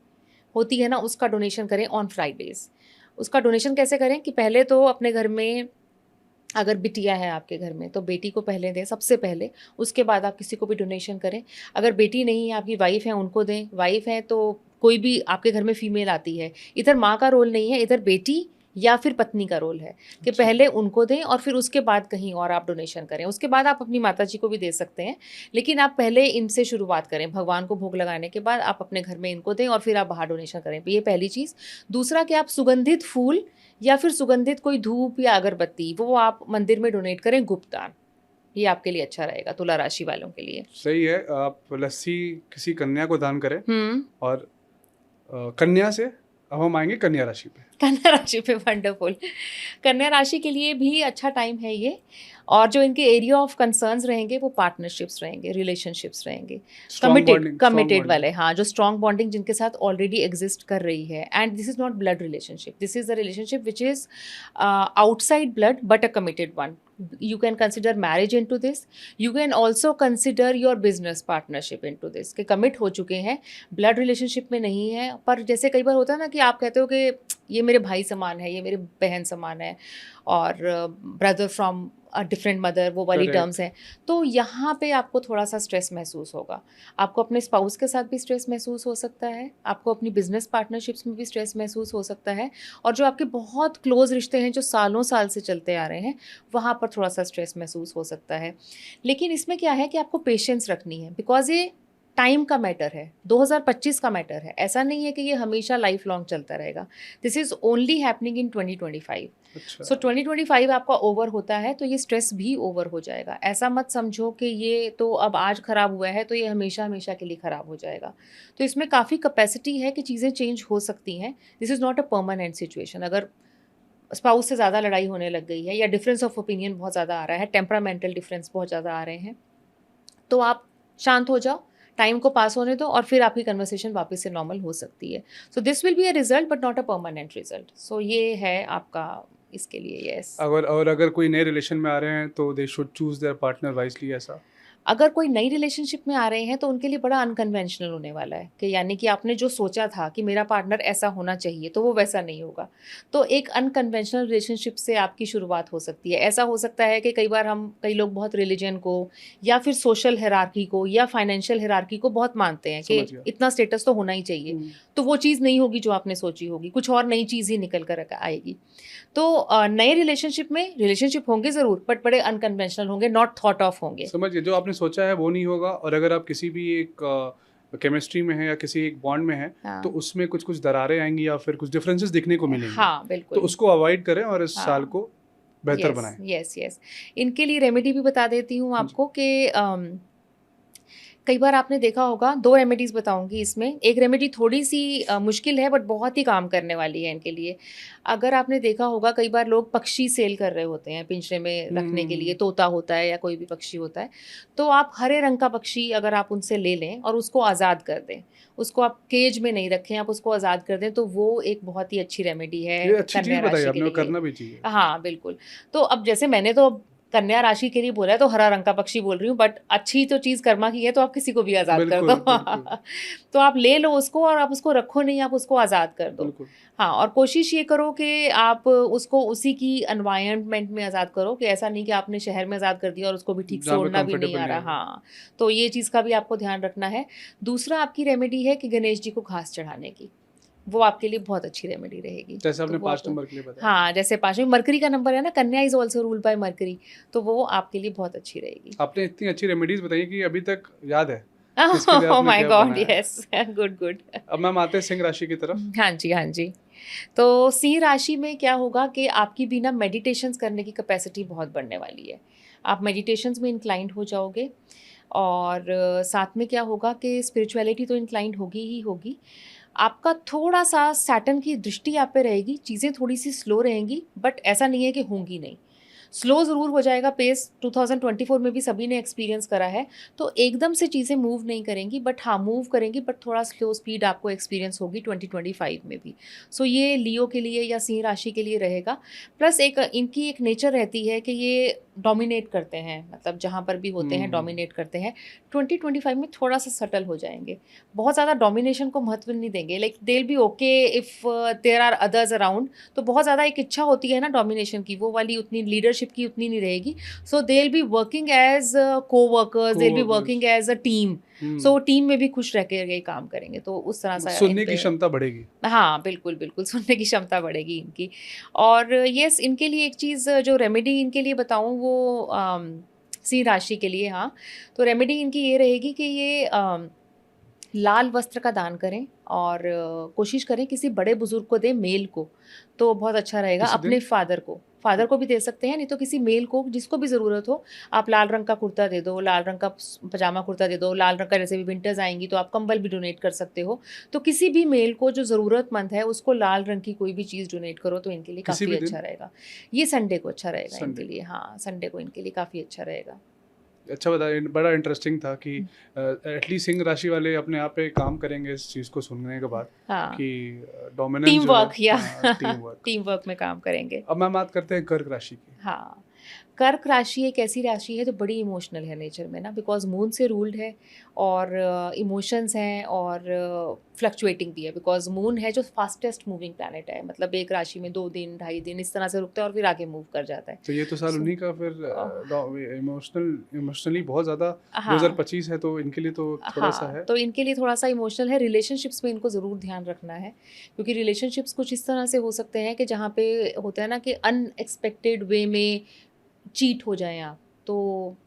होती है ना, उसका डोनेशन करें ऑन फ्राइडेज। उसका डोनेशन कैसे करें कि पहले तो अपने घर में अगर बिटिया है आपके घर में तो बेटी को पहले दें सबसे पहले, उसके बाद आप किसी को भी डोनेशन करें। अगर बेटी नहीं है, आपकी वाइफ है, उनको दें। वाइफ है तो कोई भी आपके घर में फीमेल आती है, इधर माँ का रोल नहीं है, इधर बेटी या फिर पत्नी का रोल है कि पहले उनको दें और फिर उसके बाद कहीं और आप डोनेशन करें। उसके बाद आप अपनी माता जी को भी दे सकते हैं, लेकिन आप पहले इनसे शुरुआत करें। भगवान को भोग लगाने के बाद आप अपने घर में इनको दें और फिर आप बाहर डोनेशन करें। ये पहली चीज़। दूसरा कि आप सुगंधित फूल या फिर सुगंधित कोई धूप या अगरबत्ती वो आप मंदिर में डोनेट करें, गुप्त दान। ये आपके लिए अच्छा रहेगा तुला राशि वालों के लिए। सही है। आप लस्सी किसी कन्या को दान करें। और कन्या से अब हम आएंगे कन्या राशि पे। कन्या राशि पे वंडरफुल। कन्या राशि के लिए भी अच्छा टाइम है ये। और जो इनके एरिया ऑफ कंसर्न्स रहेंगे वो पार्टनरशिप्स रहेंगे, रिलेशनशिप्स रहेंगे, कमिटेड वाले। हाँ, जो स्ट्रॉन्ग बॉन्डिंग जिनके साथ ऑलरेडी एग्जिस्ट कर रही है। And this is not blood relationship, this is the relationship which is outside blood but a committed one. You can consider marriage into this. You can also consider your business partnership into this कि commit हो चुके हैं, blood relationship में नहीं है। पर जैसे कई बार होता है ना कि आप कहते हो कि ये मेरे भाई समान है, ये मेरे बहन समान है, और brother from a different mother, वो वाली टर्म्स हैं। तो यहाँ पे आपको थोड़ा सा स्ट्रेस महसूस होगा। आपको अपने स्पाउस के साथ भी स्ट्रेस महसूस हो सकता है, आपको अपनी बिजनेस पार्टनरशिप्स में भी स्ट्रेस महसूस हो सकता है, और जो आपके बहुत क्लोज रिश्ते हैं जो सालों साल से चलते आ रहे हैं वहाँ पर थोड़ा सा स्ट्रेस महसूस हो सकता है। लेकिन इसमें क्या है कि आपको पेशेंस रखनी है, बिकॉज ये टाइम का मैटर है, 2025 का मैटर है। ऐसा नहीं है कि ये हमेशा लाइफ लॉन्ग चलता रहेगा। This is only happening in 2025। सो 2025 आपका ओवर होता है तो ये स्ट्रेस भी ओवर हो जाएगा। ऐसा मत समझो कि ये तो अब आज ख़राब हुआ है तो ये हमेशा हमेशा के लिए ख़राब हो जाएगा। तो इसमें काफ़ी कैपेसिटी है कि चीज़ें चेंज हो सकती हैं। This is not a permanent situation. अगर स्पाउस से ज़्यादा लड़ाई होने लग गई है या डिफरेंस ऑफ ओपिनियन बहुत ज़्यादा आ रहा है, टेम्परामेंटल डिफरेंस बहुत ज़्यादा आ रहे हैं, तो आप शांत हो जाओ, टाइम को पास होने दो और फिर आपकी कन्वर्सेशन वापस से नॉर्मल हो सकती है. So this will be a result but not a permanent result. So ये है आपका इसके लिए. यस. अगर कोई नए रिलेशन में आ रहे हैं तो they should choose there partner wisely, ऐसा? अगर कोई नई रिलेशनशिप में आ रहे हैं तो उनके लिए बड़ा अनकन्वेंशनल होने वाला है कि यानी कि आपने जो सोचा था कि मेरा पार्टनर ऐसा होना चाहिए तो वो वैसा नहीं होगा. तो एक अनकन्वेंशनल रिलेशनशिप से आपकी शुरुआत हो सकती है. ऐसा हो सकता है कि कई लोग बहुत रिलीजन को या फिर सोशल हायरार्की को या फाइनेंशियल हायरार्की को बहुत मानते हैं कि समझ गया। इतना स्टेटस तो होना ही चाहिए. हम्म, तो वो चीज़ नहीं होगी जो आपने सोची होगी, कुछ और नई चीज़ ही निकल कर आएगी. तो नए रिलेशनशिप होंगे ज़रूर बट बड़े अनकन्वेंशनल होंगे, नॉट थॉट ऑफ होंगे. समझ गए। जो आपने सोचा है वो नहीं होगा, और अगर आप किसी भी एक केमिस्ट्री में है या किसी एक बॉन्ड में है हाँ. तो उसमें कुछ कुछ दरारें आएंगी या फिर कुछ डिफरेंसेस दिखने को मिलेंगे, हाँ, तो बिल्कुल. उसको अवॉइड करें और इस साल हाँ. को बेहतर यस, बनाएं। Yes, yes. इनके लिए रेमेडी भी बता देती हूँ हाँ जी। आपको कि कई बार आपने देखा होगा, 2 रेमेडीज़ बताऊँगी इसमें. एक रेमेडी थोड़ी-सी मुश्किल है बट बहुत ही काम करने वाली है इनके लिए. अगर आपने देखा होगा कई बार लोग पक्षी सेल कर रहे होते हैं पिंजरे में रखने के लिए, तोता होता है या कोई भी पक्षी होता है. तो आप हरे रंग का पक्षी अगर आप उनसे ले लें और उसको आज़ाद कर दें, उसको आप केज में नहीं रखें, आप उसको आज़ाद कर दें, तो वो एक बहुत ही अच्छी रेमेडी है ये अच्छी कन्या चीज़ बताई राशि के आपने, वो लिए. करना भी चाहिए। हाँ, बिल्कुल. तो अब जैसे मैंने तो कन्या राशि के लिए बोला है तो हरा रंग का पक्षी बोल रही हूँ बट अच्छी तो चीज़ कर्मा की है तो आप किसी को भी आज़ाद कर बिल्कुल, दो. बिल्कुल, तो आप ले लो उसको और आप उसको रखो नहीं, आप उसको आज़ाद कर दो. बिल्कुल। हाँ, और कोशिश ये करो कि आप उसको उसी की एनवायरनमेंट में आज़ाद करो कि ऐसा नहीं कि आपने शहर में आज़ाद कर दिया और उसको भी ठीक से जहाँ पे ओढ़ना भी नहीं कंफर्टेबल आ नहीं रहा. होगा। हाँ, तो ये चीज़ का भी आपको ध्यान रखना है. दूसरा आपकी रेमेडी है कि गणेश जी को घास चढ़ाने की. वो आपके लिए बहुत अच्छी रेमेडी रहेगी. जैसे तो आपने वो 5 आप नंबर के लिए बताया। हाँ, जैसे 5 में मरकरी का नंबर है ना, कन्या is also ruled by mercury, तो वो आपके लिए बहुत अच्छी रहेगी. आपने इतनी अच्छी रेमेडीज बताई कि अभी तक याद है किसके लिए ओह आपने माय क्या गॉड, बनाया है। यस. Good, good. अब मैम आते हैं सिंह राशि की तरफ। हाँ जी, हाँ जी. तो सिंह राशि में क्या होगा कि आपकी भी ना मेडिटेशंस करने की कैपेसिटी बहुत बढ़ने वाली है. आप मेडिटेशंस में इंक्लाइंड हो जाओगे और साथ में क्या होगा कि स्पिरिचुअलिटी तो इंक्लाइंड होगी ही होगी. आपका थोड़ा-सा सैटर्न की दृष्टि आप पे रहेगी, चीज़ें थोड़ी-सी स्लो रहेंगी बट ऐसा नहीं है कि होंगी नहीं. स्लो ज़रूर हो जाएगा पेस, 2024 में भी सभी ने एक्सपीरियंस करा है. तो एकदम से चीज़ें मूव नहीं करेंगी बट हाँ, मूव करेंगी बट थोड़ा स्लो स्पीड आपको एक्सपीरियंस होगी 2025 में भी. सो ये लियो के लिए या सिंह राशि के लिए रहेगा. प्लस एक इनकी एक नेचर रहती है कि ये डोमिनेट करते हैं, मतलब जहाँ पर भी होते हैं डोमिनेट करते हैं. 2025 में थोड़ा-सा सटल हो जाएँगे. बहुत ज़्यादा डोमिनेशन को महत्व नहीं देंगे, like they will be okay if there are others around. तो बहुत ज़्यादा एक इच्छा होती है ना डोमिनेशन की, वो वाली उतनी लीडरशिप की उतनी नहीं रहेगी. So they will be working as co-workers, they will be Co-workers। Working as a team. So team में भी खुश रह के ये काम करेंगे, तो उस तरह सा इन सुनने की पे. क्षमता बढ़ेगी। हाँ, बिल्कुल, बिल्कुल, सुनने की क्षमता बढ़ेगी इनकी. और येस, इनके लिए एक चीज़ जो रेमेडी इनके लिए बताऊँ वो सिंह राशि के लिए. हाँ, तो रेमेडी इनकी ये रहेगी कि ये लाल वस्त्र का दान करें और कोशिश करें किसी बड़े बुजुर्ग को दें, मेल को, तो बहुत अच्छा रहेगा. किसी अपने दिन फादर को भी दे सकते हैं, नहीं तो किसी मेल को जिसको भी ज़रूरत हो. आप लाल रंग का कुर्ता दे दो, लाल रंग का पजामा कुर्ता दे दो, लाल रंग का, जैसे भी विंटर्स आएंगी तो आप कंबल भी डोनेट कर सकते हो. तो किसी भी मेल को जो ज़रूरतमंद है उसको लाल रंग की कोई भी चीज़ डोनेट करो तो इनके लिए किसी काफ़ी भी दिन? अच्छा रहेगा. ये संडे को अच्छा रहेगा इनके संडे। लिए. हाँ, संडे को इनके लिए काफ़ी अच्छा रहेगा. अच्छा बताया, बड़ा इंटरेस्टिंग था कि एटलीस्ट सिंह राशि वाले अपने आप पे काम करेंगे इस चीज़ को सुनने के बाद हाँ, कि डोमिनेंस टीम जो है, वर्क या टीम वर्क। टीम वर्क में काम करेंगे. अब मैम बात करते हैं कर्क राशि की। हाँ, कर्क राशि एक ऐसी राशि है जो बड़ी इमोशनल है नेचर में ना, बिकॉज़ मून से रूल्ड है और इमोशंस हैं और फ्लक्चुएटिंग भी है, बिकॉज़ मून है जो फास्टेस्ट मूविंग प्लैनेट है. मतलब एक राशि में 2 दिन, ढाई दिन इस तरह से रुकता है और फिर आगे मूव कर जाता है. तो ये तो साल So, उन्हीं का फिर इमोशनली बहुत ज़्यादा हाँ. 2025 है, तो इनके लिए तो थोड़ा सा हाँ, है। तो इनके लिए थोड़ा-सा इमोशनल है. रिलेशनशिप्स में इनको ज़रूर ध्यान रखना है, क्योंकि रिलेशनशिप्स कुछ इस तरह से हो सकते हैं कि जहाँ पे होता है ना कि अनएक्सपेक्टेड वे में चीट हो जाएँ आप, तो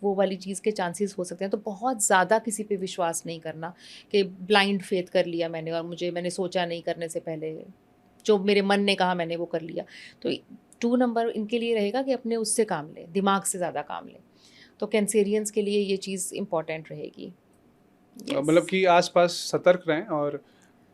वो वाली चीज़ के चांसेस हो सकते हैं. तो बहुत ज़्यादा किसी पे विश्वास नहीं करना कि ब्लाइंड फेथ कर लिया मैंने और मैंने सोचा नहीं करने से पहले, जो मेरे मन ने कहा मैंने वो कर लिया. तो 2 नंबर इनके लिए रहेगा कि अपने उससे काम लें, दिमाग से ज़्यादा काम लें. तो कैंसेरियंस के लिए ये चीज़ इम्पॉर्टेंट रहेगी. मतलब यस. कि आसपास सतर्क रहें और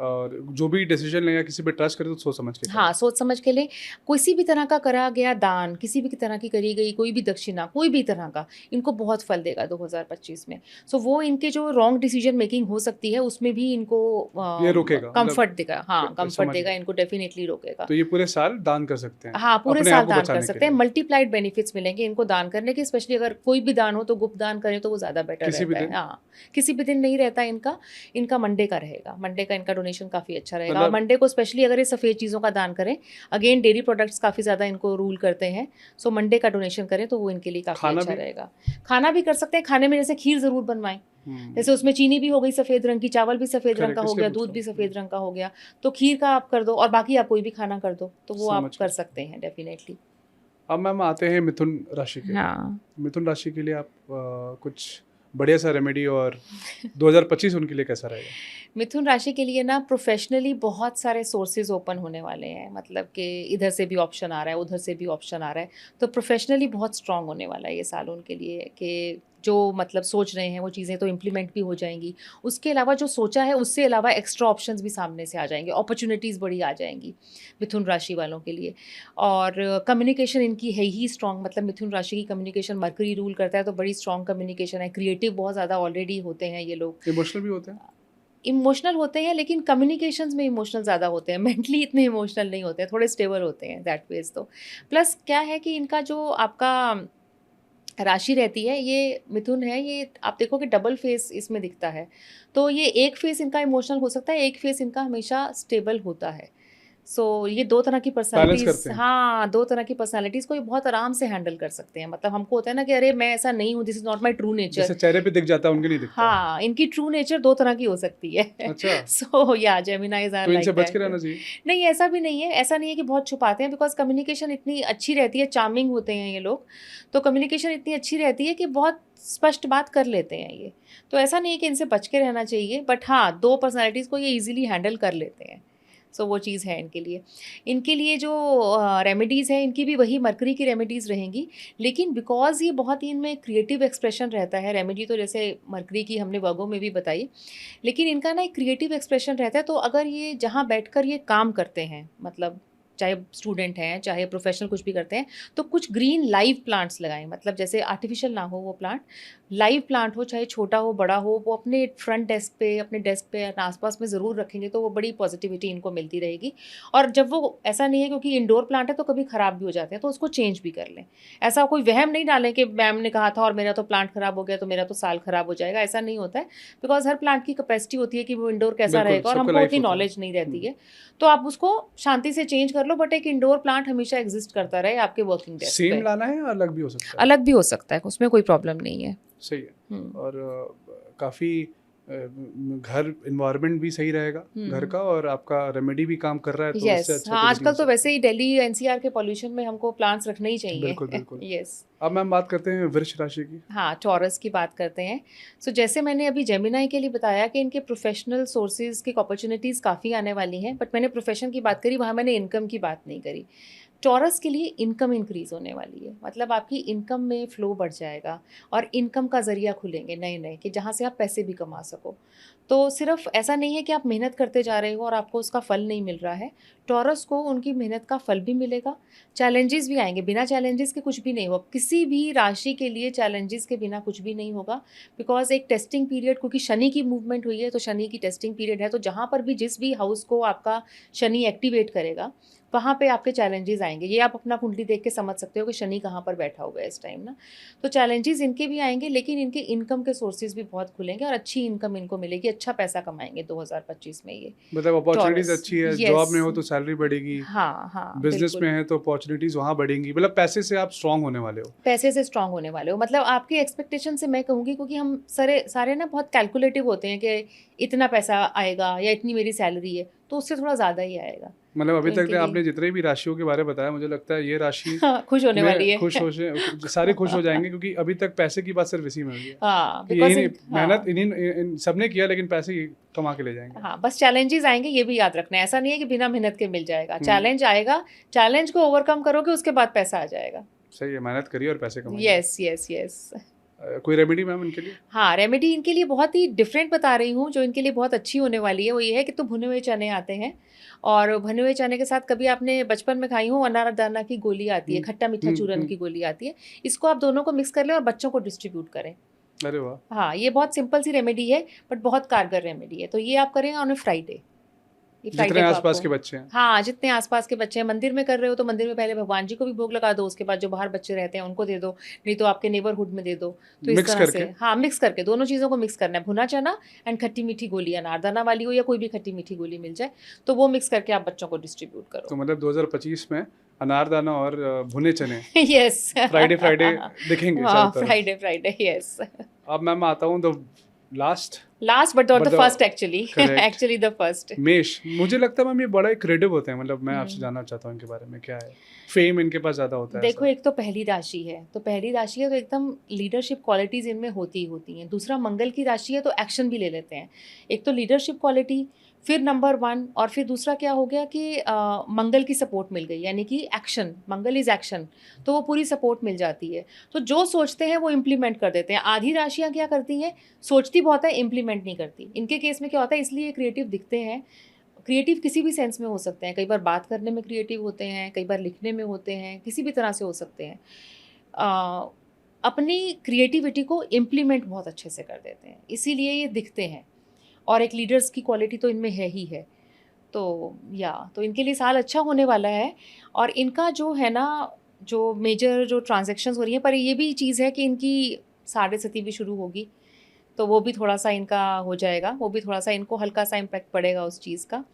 और जो भी डिसीजन लेगा किसी पे ट्रस्ट करे तो सोच समझ के करे। हाँ, सोच समझ के लें। किसी भी तरह का करा गया दान, किसी भी तरह की करी गई कोई भी दक्षिणा, कोई भी तरह का, इनको बहुत फल देगा 2025 में। सो वो इनके जो रॉन्ग डिसीजन मेकिंग हो सकती है, उसमें भी इनको ये रोकेगा, कम्फर्ट देगा। हाँ, कम्फर्ट समझ देगा, गया। इनको डेफिनेटली रोकेगा। तो ये पूरे साल दान कर सकते हैं हाँ, पूरे अपने साल आप को दान बचाने कर के सकते हैं। लिए। मल्टीप्लाइड बेनिफिट्स मिलेंगे इनको दान करने के, स्पेशली अगर कोई भी दान हो तो गुप्त दान करें तो वो ज़्यादा बेटर किसी भी रहता है। दिन? हाँ, किसी भी दिन नहीं रहता इनका मंडे का रहेगा। मंडे का इनका डोनेशन काफ़ी अच्छा रहेगा। और मतलब मंडे को स्पेशली अगर ये सफ़ेद चीज़ों का दान करें, अगेन डेयरी प्रोडक्ट्स काफ़ी ज़्यादा इनको रूल करते हैं, सो मंडे का डोनेशन करें तो वो इनके लिए काफ़ी खाना अच्छा भी? रहेगा। खाना भी कर सकते हैं। खाने में जैसे खीर ज़रूर बनवाएं, जैसे उसमें चीनी भी हो गई सफ़ेद रंग की, चावल भी सफ़ेद रंग का करेक्ट, हो इसलिए गया, पूछ दूध रहा भी हूँ। सफ़ेद रंग का हो गया, तो खीर का आप कर दो और बाकी आप कोई भी खाना कर दो, तो वो आप समझ कर गया। सकते हैं डेफिनेटली। अब मैम आते हैं मिथुन राशि के। हाँ। मिथुन राशि के लिए आप कुछ बढ़िया सा रेमेडी और 2025 उनके लिए कैसा रहेगा? मिथुन राशि के लिए ना प्रोफेशनली बहुत सारे सोर्सेज ओपन होने वाले हैं, मतलब कि इधर से भी ऑप्शन आ रहा है, उधर से भी ऑप्शन आ रहा है, तो प्रोफेशनली बहुत स्ट्रांग होने वाला है ये साल उनके लिए, कि जो मतलब सोच रहे हैं वो चीज़ें तो इम्प्लीमेंट भी हो जाएंगी। उसके अलावा जो सोचा है उससे अलावा एक्स्ट्रा ऑप्शंस भी सामने से आ जाएंगे, अपॉर्चुनिटीज़ बड़ी आ जाएंगी मिथुन राशि वालों के लिए। और कम्युनिकेशन इनकी है ही स्ट्रांग, मतलब मिथुन राशि की कम्युनिकेशन मरकरी रूल करता है, तो बड़ी स्ट्रांग कम्युनिकेशन है। क्रिएटिव बहुत ज़्यादा ऑलरेडी होते हैं ये लोग, इमोशनल भी होते हैं? इमोशनल होते हैं, लेकिन कम्युनिकेशंस में इमोशनल ज़्यादा होते हैं, मेंटली इतने इमोशनल नहीं होते हैं, थोड़े स्टेबल होते हैं दैट वेज। तो प्लस क्या है कि इनका जो आपका राशि रहती है, ये मिथुन है, ये आप देखो कि डबल फेस इसमें दिखता है, तो ये एक फेस इनका इमोशनल हो सकता है, एक फेस इनका हमेशा स्टेबल होता है। सो ये दो तरह की बैलेंस पर्सनालिटीज़, करते हैं। हाँ, दो तरह की पर्सनालिटीज़ को ये बहुत आराम से हैंडल कर सकते हैं। मतलब हमको होता है ना कि अरे मैं ऐसा नहीं हूँ, this is not my true nature. जैसे चेहरे पे दिख जाता है उनके नहीं दिखता। हाँ, इनकी ट्रू नेचर दो तरह की हो सकती है। अच्छा, सो या जेमिनाइज आर तो इनसे लाइक बच के दैट। रहना चाहिए। नहीं, ऐसा भी नहीं है, ऐसा नहीं है कि बहुत छुपाते हैं, बिकॉज कम्युनिकेशन इतनी अच्छी रहती है, चार्मिंग होते हैं ये लोग, तो कम्युनिकेशन इतनी अच्छी रहती है कि बहुत स्पष्ट बात कर लेते हैं ये। तो ऐसा नहीं है कि इनसे बच के रहना चाहिए, बट हाँ, दो पर्सनैलिटीज़ को ये ईजिली हैंडल कर लेते हैं। सो वो चीज़ है इनके लिए। इनके लिए जो रेमेडीज़ हैं, इनकी भी वही मरकरी की रेमेडीज़ रहेंगी, लेकिन बिकॉज़ ये बहुत ही इनमें क्रिएटिव एक्सप्रेशन रहता है, रेमेडी तो जैसे मरकरी की हमने वर्गो में भी बताई, लेकिन इनका ना एक क्रिएटिव एक्सप्रेशन रहता है, तो अगर ये जहाँ बैठकर ये काम करते हैं, मतलब चाहे स्टूडेंट हैं, चाहे प्रोफेशनल कुछ भी करते हैं, तो कुछ ग्रीन लाइव प्लांट्स लगाएं, मतलब जैसे आर्टिफिशियल ना हो वो प्लांट, लाइव प्लांट हो, चाहे छोटा हो बड़ा हो, वो अपने फ्रंट डेस्क पे, अपने डेस्क पे आसपास में ज़रूर रखेंगे, तो वो बड़ी पॉजिटिविटी इनको मिलती रहेगी। और जब वो, ऐसा नहीं है क्योंकि इंडोर प्लांट है तो कभी ख़राब भी हो जाते हैं, तो उसको चेंज भी कर लें। ऐसा कोई वहम नहीं डालें कि मैम ने कहा था और मेरा तो प्लांट ख़राब हो गया तो मेरा तो साल ख़राब हो जाएगा, ऐसा नहीं होता है। बिकॉज हर प्लांट की कैपेसिटी होती है कि वो इंडोर कैसा बिल्कुल, रहेगा, और सबका हमको लाइफ उतनी होता है। नॉलेज नहीं रहती है, तो आप उसको शांति से चेंज कर लो, बट एक इंडोर प्लांट हमेशा एग्जिस्ट करता रहे आपके वर्किंग डेस्क सेम पे। लाना है या अलग भी हो सकता है? अलग भी हो सकता है, उसमें कोई प्रॉब्लम नहीं है। सही है। हम्म। और काफ़ी घर इन्वायरमेंट भी सही रहेगा घर का, और आपका रेमेडी भी काम कर रहा है, तो इससे यस, अच्छा हाँ, कुछ नहीं आजकल हो तो सकता। वैसे ही दिल्ली एनसीआर के पॉल्यूशन में हमको प्लांट्स रखने ही चाहिए। बिल्कुल बिल्कुल। यस। अब मैम बात करते हैं वृष राशि की। हाँ, टॉरस की बात करते हैं। सो जैसे मैंने अभी जेमिनाई के लिए बताया कि इनके प्रोफेशनल सोर्सेज की अपॉर्चुनिटीज़ काफ़ी आने वाली हैं, बट मैंने प्रोफेशन की बात करी, वहाँ मैंने इनकम की बात नहीं करी। टॉरस के लिए इनकम इंक्रीज़ होने वाली है, मतलब आपकी इनकम में फ़्लो बढ़ जाएगा, और इनकम का ज़रिया खुलेंगे नए-नए, कि जहाँ से आप पैसे भी कमा सको। तो सिर्फ़ ऐसा नहीं है कि आप मेहनत करते जा रहे हो और आपको उसका फल नहीं मिल रहा है। टॉरस को उनकी मेहनत का फल भी मिलेगा, चैलेंजेस भी आएँगे, बिना चैलेंजेस के कुछ भी नहीं होगा। किसी भी राशि के लिए चैलेंजेस के बिना कुछ भी नहीं होगा, बिकॉज़ एक टेस्टिंग पीरियड, क्योंकि शनि की मूवमेंट हुई है, तो शनि की टेस्टिंग पीरियड है, तो जहाँ पर भी जिस भी हाउस को आपका शनि एक्टिवेट करेगा, वहाँ पे आपके चैलेंजेस आएँगे। ये आप अपना कुंडली देख के समझ सकते हो कि शनि कहाँ पर बैठा हुआ है इस टाइम ना। तो चैलेंजेस इनके भी आएँगे, लेकिन इनके इनकम के सोर्सेज़ भी बहुत खुलेंगे और अच्छी इनकम इनको मिलेगी, अच्छा पैसा कमाएँगे 2025 में ये मतलब अपॉर्चुनिटीज टॉरस। अच्छी है, जॉब में यस। हो तो सैलरी बढ़ेगी, हाँ, हाँ, बिजनेस बिल्कुल। में है तो अपॉर्चुनिटीज वहाँ बढ़ेंगी, मतलब पैसे से आप स्ट्रांग होने वाले हो। पैसे से स्ट्रांग होने वाले हो, मतलब आपकी एक्सपेक्टेशन से मैं कहूँगी, क्योंकि हम सारे सारे ना बहुत कैलकुलेटिव होते हैं कि इतना पैसा आएगा या इतनी मेरी सैलरी है, तो उससे थोड़ा ज़्यादा ही आएगा। मतलब तो अभी तक इनके लिए आपने जितने भी राशियों के बारे में बताया, मुझे लगता है ये राशि हाँ, खुश होने वाली में है। खुश हो सारे खुश हो जाएंगे, क्योंकि अभी तक पैसे की बात सिर्फ इसी में हुई है हाँ, कि यही बिकॉज़ नहीं, मेहनत हाँ, इन सबने किया, लेकिन पैसे ही कमा के ले जाएंगे। हाँ, बस चैलेंजेस आएँगे, ये भी याद रखना है। ऐसा नहीं है कि बिना मेहनत के मिल जाएगा, हम्म, चैलेंज आएगा, चैलेंज को ओवरकम करोगे, उसके बाद पैसा आ जाएगा। सही है, मेहनत करिए और पैसे कमाइए। Yes, yes, yes. कोई रेमेडी मैम इनके लिए? हाँ, रेमेडी इनके लिए बहुत ही डिफरेंट बता रही हूँ, जो इनके लिए बहुत अच्छी होने वाली है, वो ये है कि तो भुने हुए चने आते हैं और भुने हुए चने के साथ कभी आपने बचपन में खाई हो अनारदाना की गोली आती है, खट्टा-मीठा चूरन की गोली आती है, इसको आप दोनों को मिक्स कर लें और बच्चों को डिस्ट्रीब्यूट करें। अरे वाह! हाँ, ये बहुत सिंपल सी रेमेडी है, बट बहुत कारगर रेमेडी है। तो ये आप करें ऑन अ फ्राइडे। ये जितने फ्राइडे को आस-पास के आपको बच्चे हैं। हाँ, जितने आस-पास के बच्चे हैं, मंदिर में कर रहे हो तो मंदिर में पहले भगवान जी को भी भोग लगा दो, उसके बाद जो बाहर बच्चे रहते हैं उनको दे दो, नहीं तो आपके नेबरहुड में दे दो। तो इस मिक्स तरह करके? से हाँ, मिक्स करके दोनों चीज़ों को मिक्स करना है, भुना चना एंड खट्टी-मीठी गोली, अनारदाना वाली हो या कोई भी खट्टी-मीठी गोली मिल जाए, तो वो मिक्स करके आप बच्चों को डिस्ट्रीब्यूट तो करो। मतलब 2025 में अनारदाना और भुने चने यस। फ्राइडे दिखेंगे हाँ, चारों तरफ। Friday yes. अब मैम आता हूँ the last last but not But the the- first actually, correct. Actually the first. मेष। मुझे लगता है मैम ये बड़ा क्रिएटिव होते हैं, मतलब मैं आपसे हम्म। जानना चाहता हूँ इनके बारे में क्या है, फेम इनके पास ज़्यादा होता है देखो, ऐसा? एक तो पहली राशि है, तो पहली राशि है तो एकदम लीडरशिप क्वालिटीज़ इनमें होती ही होती हैं। दूसरा मंगल की राशि है तो एक्शन भी ले लेते हैं। एक तो लीडरशिप क्वालिटी, फिर नंबर 1 और फिर दूसरा क्या हो गया कि मंगल की सपोर्ट मिल गई, यानी कि एक्शन, मंगल इज़ एक्शन, तो वो पूरी सपोर्ट मिल जाती है। तो जो सोचते हैं वो इम्प्लीमेंट कर देते हैं। आधी राशियाँ क्या करती हैं, सोचती बहुत है, इम्प्लीमेंट नहीं करती। इनके केस में क्या होता है, इसलिए क्रिएटिव दिखते हैं। क्रिएटिव किसी भी सेंस में हो सकते हैं, कई बार बात करने में क्रिएटिव होते हैं, कई बार लिखने में होते हैं, किसी भी तरह से हो सकते हैं। अ, अपनी क्रिएटिविटी को इम्प्लीमेंट बहुत अच्छे से कर देते हैं, इसीलिए ये दिखते हैं। और एक लीडर्स की क्वालिटी तो इनमें है ही है। तो तो इनके लिए साल अच्छा होने वाला है। और इनका जो है ना, जो मेजर जो ट्रांजैक्शंस हो रही हैं, पर ये भी चीज़ है कि इनकी साढ़े सती भी शुरू होगी, तो वो भी थोड़ा-सा इनका हो जाएगा, वो भी थोड़ा-सा इनको हल्का-सा इम्पैक्ट पड़ेगा उस चीज़ का,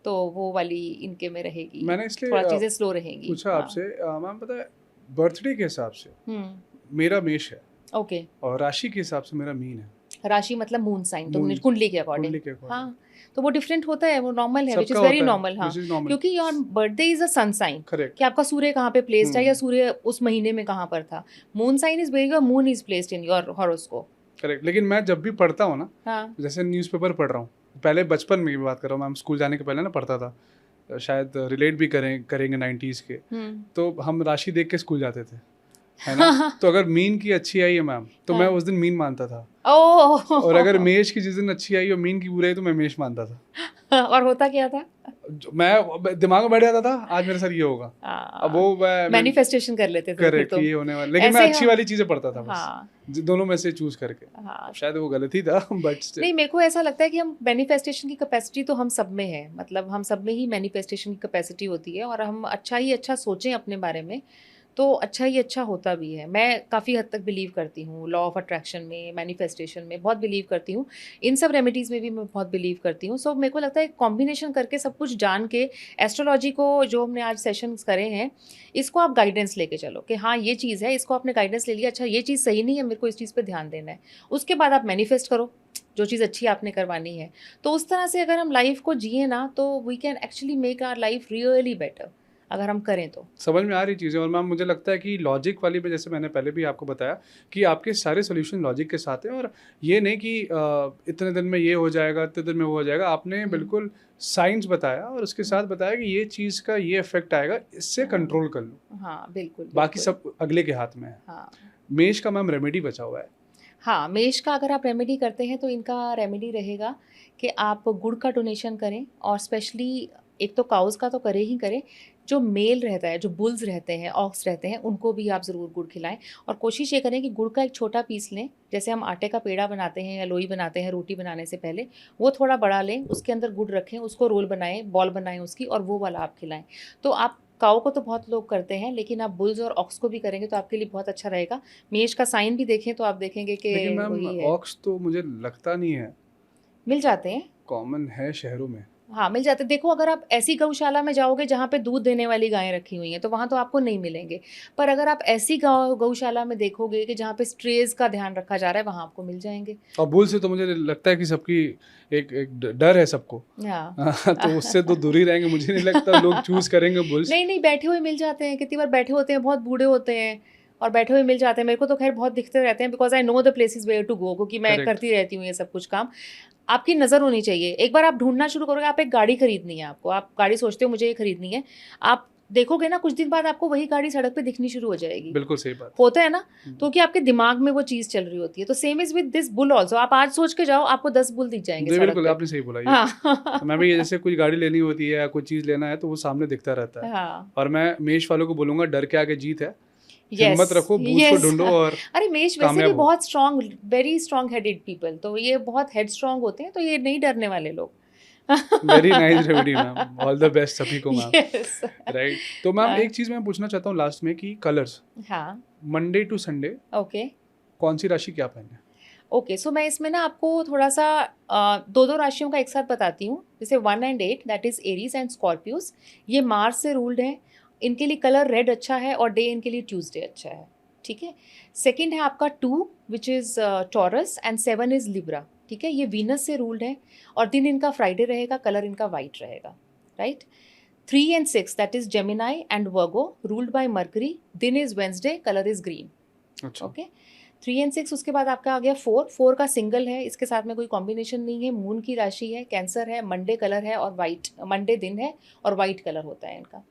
तो वो वाली इनके में रहेगी। मैंने इसलिए थोड़ा चीज़ें स्लो रहेंगी। पूछा हाँ। आपसे मैम, पता है बर्थडे के हिसाब से हुँ, मेरा मेष है ओके। और राशि के हिसाब से मेरा मीन है। राशि मतलब मून साइन, तो मून- कुंडली के अकॉर्डिंग। कुंडली के according। हाँ, तो वो डिफरेंट होता है, वो नॉर्मल है, विच सबका इज़ वेरी होता है, नॉर्मल। हाँ, which is normal। क्योंकि your birthday is a sun sign, correct. कि आपका सूर्य कहाँ पे प्लेस्ड है या हम्म। सूर्य उस महीने में कहाँ पर था। Moon sign is where your moon is placed in your horoscope. Correct. लेकिन मैं जब भी पढ़ता हूँ ना, हाँ, जैसे न्यूज़पेपर पढ़ रहा हूँ, पहले बचपन में की बात कर रहा हूँ मैम, स्कूल जाने के पहले ना पढ़ता था, शायद रिलेट भी करेंगे 90s के, तो हम राशि देख के स्कूल जाते थे, है ना? तो अगर मीन की अच्छी आई है मैम, तो मैं हाँ। उस दिन मीन मानता था, ओह! और अगर मेष की जिस दिन अच्छी आई और मीन की बुरी आई तो मैं मेष मानता था। और होता क्या था? मैं दिमाग में बैठ जाता था आज मेरे साथ ये होगा, अब वो मैं मैनिफेस्टेशन कर लेते थे फिर करेक्ट तो। ये होने वाला, लेकिन मैं ऐसे अच्छी हम- वाली चीजें पढ़ता था बस, हाँ, दोनों में से चूज करके। हाँ। शायद वो गलत ही था बट नहीं, मेरे को ऐसा लगता है कि हम मैनिफेस्टेशन की कैपेसिटी तो हम सब में है, मतलब हम सब में ही मैनिफेस्टेशन की कैपेसिटी होती है, और हम अच्छा ही अच्छा सोचें अपने बारे में, तो अच्छा ही अच्छा होता भी है। मैं काफ़ी हद तक बिलीव करती हूँ लॉ ऑफ अट्रैक्शन में, मैनिफेस्टेशन में बहुत बिलीव करती हूँ, इन सब रेमेडीज़ में भी मैं बहुत बिलीव करती हूँ। सो मेरे को लगता है कॉम्बिनेशन करके सब कुछ जान के, एस्ट्रोलॉजी को जो हमने आज सेशंस करे हैं, इसको आप गाइडेंस लेके चलो कि हाँ ये चीज़ है, इसको आपने गाइडेंस ले लिया, अच्छा ये चीज़ सही नहीं है, मेरे को इस चीज़ पे ध्यान देना है। उसके बाद आप मैनिफेस्ट करो जो चीज़ अच्छी आपने करवानी है। तो उस तरह से अगर हम लाइफ को जिए ना, तो we can actually make our life really better, अगर हम करें तो। समझ में आ रही चीज़ें। और मैम मुझे लगता है कि लॉजिक वाली पे, जैसे मैंने पहले भी आपको बताया कि आपके सारे सॉल्यूशन लॉजिक के साथ हैं, और ये नहीं कि इतने दिन में ये हो जाएगा, इतने दिन में वो हो जाएगा। आपने बिल्कुल साइंस बताया और उसके साथ बताया कि ये चीज़ का ये इफेक्ट आएगा, इससे कंट्रोल कर लो, हाँ, बिल्कुल, बाकी बिल्कुल। सब अगले के हाथ में है। हाँ। मेष का मैम रेमेडी बचा हुआ है। हाँ, मेष का अगर आप रेमेडी करते हैं तो इनका रेमेडी रहेगा कि आप गुड़ का डोनेशन करें, और स्पेशली एक तो काउज़ का तो करें ही करें, जो मेल रहता है, जो बुल्स रहते हैं, ऑक्स रहते हैं, उनको भी आप ज़रूर गुड़ खिलाएं। और कोशिश ये करें कि गुड़ का एक छोटा पीस लें, जैसे हम आटे का पेड़ा बनाते हैं या लोई बनाते हैं रोटी बनाने से पहले, वो थोड़ा बड़ा लें, उसके अंदर गुड़ रखें, उसको रोल बनाएं, बॉल बनाएं उसकी, और वो वाला आप खिलाएं। तो आप काऊ को तो बहुत लोग करते हैं, लेकिन आप बुल्स और ऑक्स को भी करेंगे तो आपके लिए बहुत अच्छा रहेगा। मेष का साइन भी देखें तो आप देखेंगे कि लेकिन मैम वही है, ऑक्स तो मुझे लगता नहीं है मिल जाते हैं। कॉमन है शहरों में। हाँ, मिल जाते हैं। देखो, अगर आप ऐसी गौशाला में जाओगे जहाँ पे दूध देने वाली गायें रखी हुई हैं, तो वहाँ तो आपको नहीं मिलेंगे। पर अगर आप ऐसी गौशाला में देखोगे कि जहाँ पे स्ट्रेज का ध्यान रखा जा रहा है, वहाँ आपको मिल जाएंगे। और बुल से तो मुझे लगता है कि सबकी एक डर है सबको। हाँ। तो उससे तो दूर ही रहेंगे, मुझे नहीं लगता लोग चूज करेंगे बुल्स। नहीं नहीं, बैठे हुए मिल जाते हैं, कितनी बार बैठे होते हैं, बहुत बूढ़े होते हैं और बैठे हुए मिल जाते हैं। मेरे को तो खैर बहुत दिखते रहते हैं, because I know the places where to go, क्योंकि मैं Correct. करती रहती हूँ ये सब कुछ काम। आपकी नज़र होनी चाहिए। एक बार आप ढूंढना शुरू करोगे, आप एक गाड़ी खरीदनी है आपको, आप गाड़ी सोचते हो मुझे ये खरीदनी है, आप देखोगे ना कुछ दिन बाद आपको वही गाड़ी सड़क पे दिखनी शुरू हो जाएगी। बिल्कुल सही बात। होता है ना, तो कि आपके दिमाग में वो चीज़ चल रही होती है। तो same is with this bull also, आप आज सोच के जाओ, आपको 10 बुल दिख जाएँगे जी सड़क बिल्कुल, पे। आपने सही बोला ये। हाँ। तो मैं भी जैसे कोई गाड़ी लेनी होती है या कोई चीज़ लेना है तो वो सामने दिखता रहता है। हाँ। और मैं मेष वालों को बोलूँगा, डर के आगे जीत है। यस, हिम्मत रखो, बूझ को यस। ढूँढो और अरे मेष वैसे भी कामयाब हो। बहुत strong, very strong headed people, तो ये बहुत हेड स्ट्रॉन्ग होते हैं, तो ये नहीं डरने वाले लोग। Very nice remedy ma'am, all the best सभी को मैम। यस। राइट, तो मैम हाँ। एक चीज़ मैं पूछना चाहता हूँ लास्ट में कि कलर्स, हाँ, मंडे टू संडे ओके। कौन सी राशि क्या पहने? ओके, सो मैं इसमें ना आपको थोड़ा-सा 2-2 राशियों का एक साथ बताती हूँ। जैसे 1 and 8 that is Aries and Scorpios, ये मार्स से रूल्ड हैं। इनके लिए कलर रेड अच्छा है और डे इनके लिए ट्यूसडे अच्छा है, ठीक है? सेकंड है आपका 2 which is taurus and 7 is Libra, ठीक है? ये वीनस से रूल्ड हैं और दिन इनका फ्राइडे रहेगा, कलर इनका व्हाइट रहेगा, right? 3 and 6 that is Gemini and Virgo ruled by Mercury, दिन is Wednesday, colour is green, अच्छा। ओके? 3 एंड 6 उसके बाद आपका आ गया 4 का सिंगल है, इसके साथ में कोई कॉम्बिनेशन नहीं है, मून की राशि है, कैंसर है, मंडे कलर है और वाइट, मंडे दिन है और वाइट कलर होता है इनका।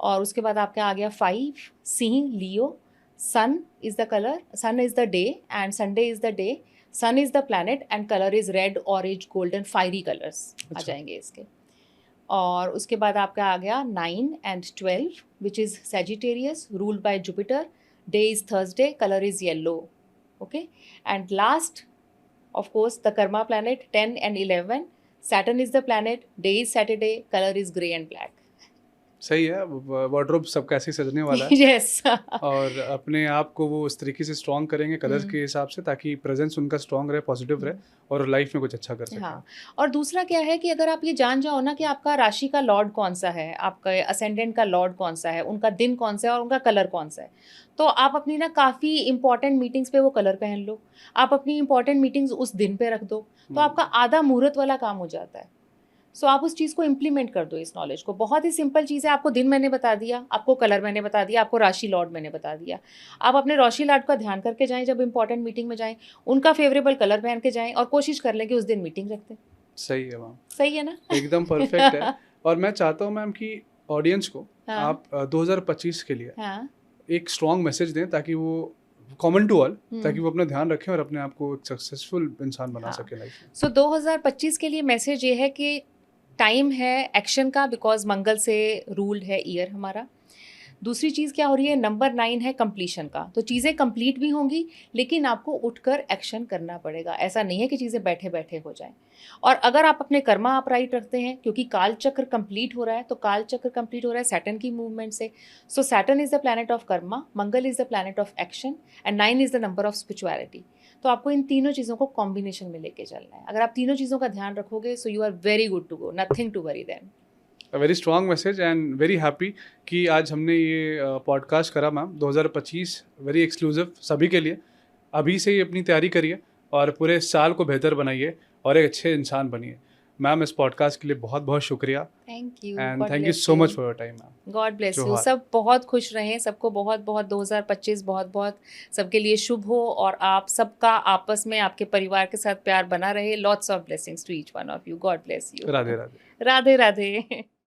और उसके बाद आपका आ गया 5 Singh Leo, sun is the colour, sun is the day and Sunday is the day, sun is the planet and colour is red, orange, golden, fiery colours आ अच्छा। जाएंगे इसके। और उसके बाद आपका आ गया 9 and 12 which is Sagittarius ruled by Jupiter, day is Thursday, colour is yellow, okay? And last, of course, the karma planet 10 and 11, Saturn is the planet, day is Saturday, color is gray and black. सही है, wardrobe सबका ऐसे ही सजने वाला है। Yes. और अपने आप को वो उस तरीके से स्ट्रॉन्ग करेंगे कलर्स के हिसाब से, ताकि प्रेजेंस उनका स्ट्रॉन्ग रहे, पॉजिटिव रहे और लाइफ में कुछ अच्छा कर सकें। हाँ, और दूसरा क्या है कि अगर आप ये जान जाओ ना कि आपका राशि का लॉर्ड कौन सा है, आपका असेंडेंट का लॉर्ड कौन सा है, उनका दिन कौन सा है और उनका कलर कौन सा है, तो आप अपनी ना काफ़ी इंपॉर्टेंट मीटिंग्स पे वो कलर पहन लो, आप अपनी इंपॉर्टेंट मीटिंग्स उस दिन पे रख दो, तो आपका आधा मुहूर्त वाला काम हो जाता है। सो आप उस चीज़ को इम्प्लीमेंट कर दो, इस नॉलेज को। बहुत ही सिंपल चीज़ है, आपको दिन मैंने बता दिया, आपको कलर मैंने बता दिया, आपको राशि लॉर्ड मैंने बता दिया। आप अपने राशि लॉर्ड का ध्यान करके जाएँ, जब इंपॉर्टेंट मीटिंग में जाएँ, उनका फेवरेबल कलर पहन के जाएँ और कोशिश कर लें कि उस दिन मीटिंग रख दें। सही है मैम, सही है ना? एकदम परफेक्ट है। और मैं चाहता हूँ मैम कि ऑडियंस को हाँ। आप 2025 के लिए हाँ। एक स्ट्रॉन्ग मैसेज दें, ताकि वो कॉमन टू ऑल, हम्म। ताकि वो अपना ध्यान रखें और अपने आप को एक सक्सेसफुल इंसान बना हाँ। सके लाइफ में। सो 2025 के लिए मैसेज ये है कि टाइम है एक्शन का, बिकॉज मंगल से रूल्ड है ईयर हमारा। दूसरी चीज़ क्या हो रही है, नंबर 9 है कंप्लीशन का, तो चीज़ें कंप्लीट भी होंगी, लेकिन आपको उठकर एक्शन करना पड़ेगा। ऐसा नहीं है कि चीज़ें बैठे बैठे हो जाएं। और अगर आप अपने कर्मा आप राइट रखते हैं, क्योंकि काल चक्र कंप्लीट हो रहा है, तो काल चक्र कंप्लीट हो रहा है सैटर्न की मूवमेंट से। So Saturn is the planet of karma, Mangal is the planet of action and 9 is the number of spirituality. तो आपको इन तीनों चीज़ों को कॉम्बिनेशन में लेके चलना है। अगर आप तीनों चीज़ों का ध्यान रखोगे, so you are very good to go, nothing to worry then. Very strong message and very happy कि आज हमने ये पॉडकास्ट करा मैम। 2025 वेरी एक्सक्लूसिव सभी के लिए। अभी से ही अपनी तैयारी करिए और पूरे साल को बेहतर बनाइए और एक अच्छे इंसान बनिए। मैम, इस पॉडकास्ट के लिए बहुत बहुत शुक्रिया thank you, and thank you so much for your time ma'am. God bless you. जोहार। सब बहुत खुश रहें, सबको बहुत बहुत 2025 बहुत बहुत सबके लिए शुभ हो, और आप सबका आपस में आपके परिवार के साथ प्यार बना रहे। Lots of blessings to each one of you. God bless you. Radhe Radhe. Radhe Radhe.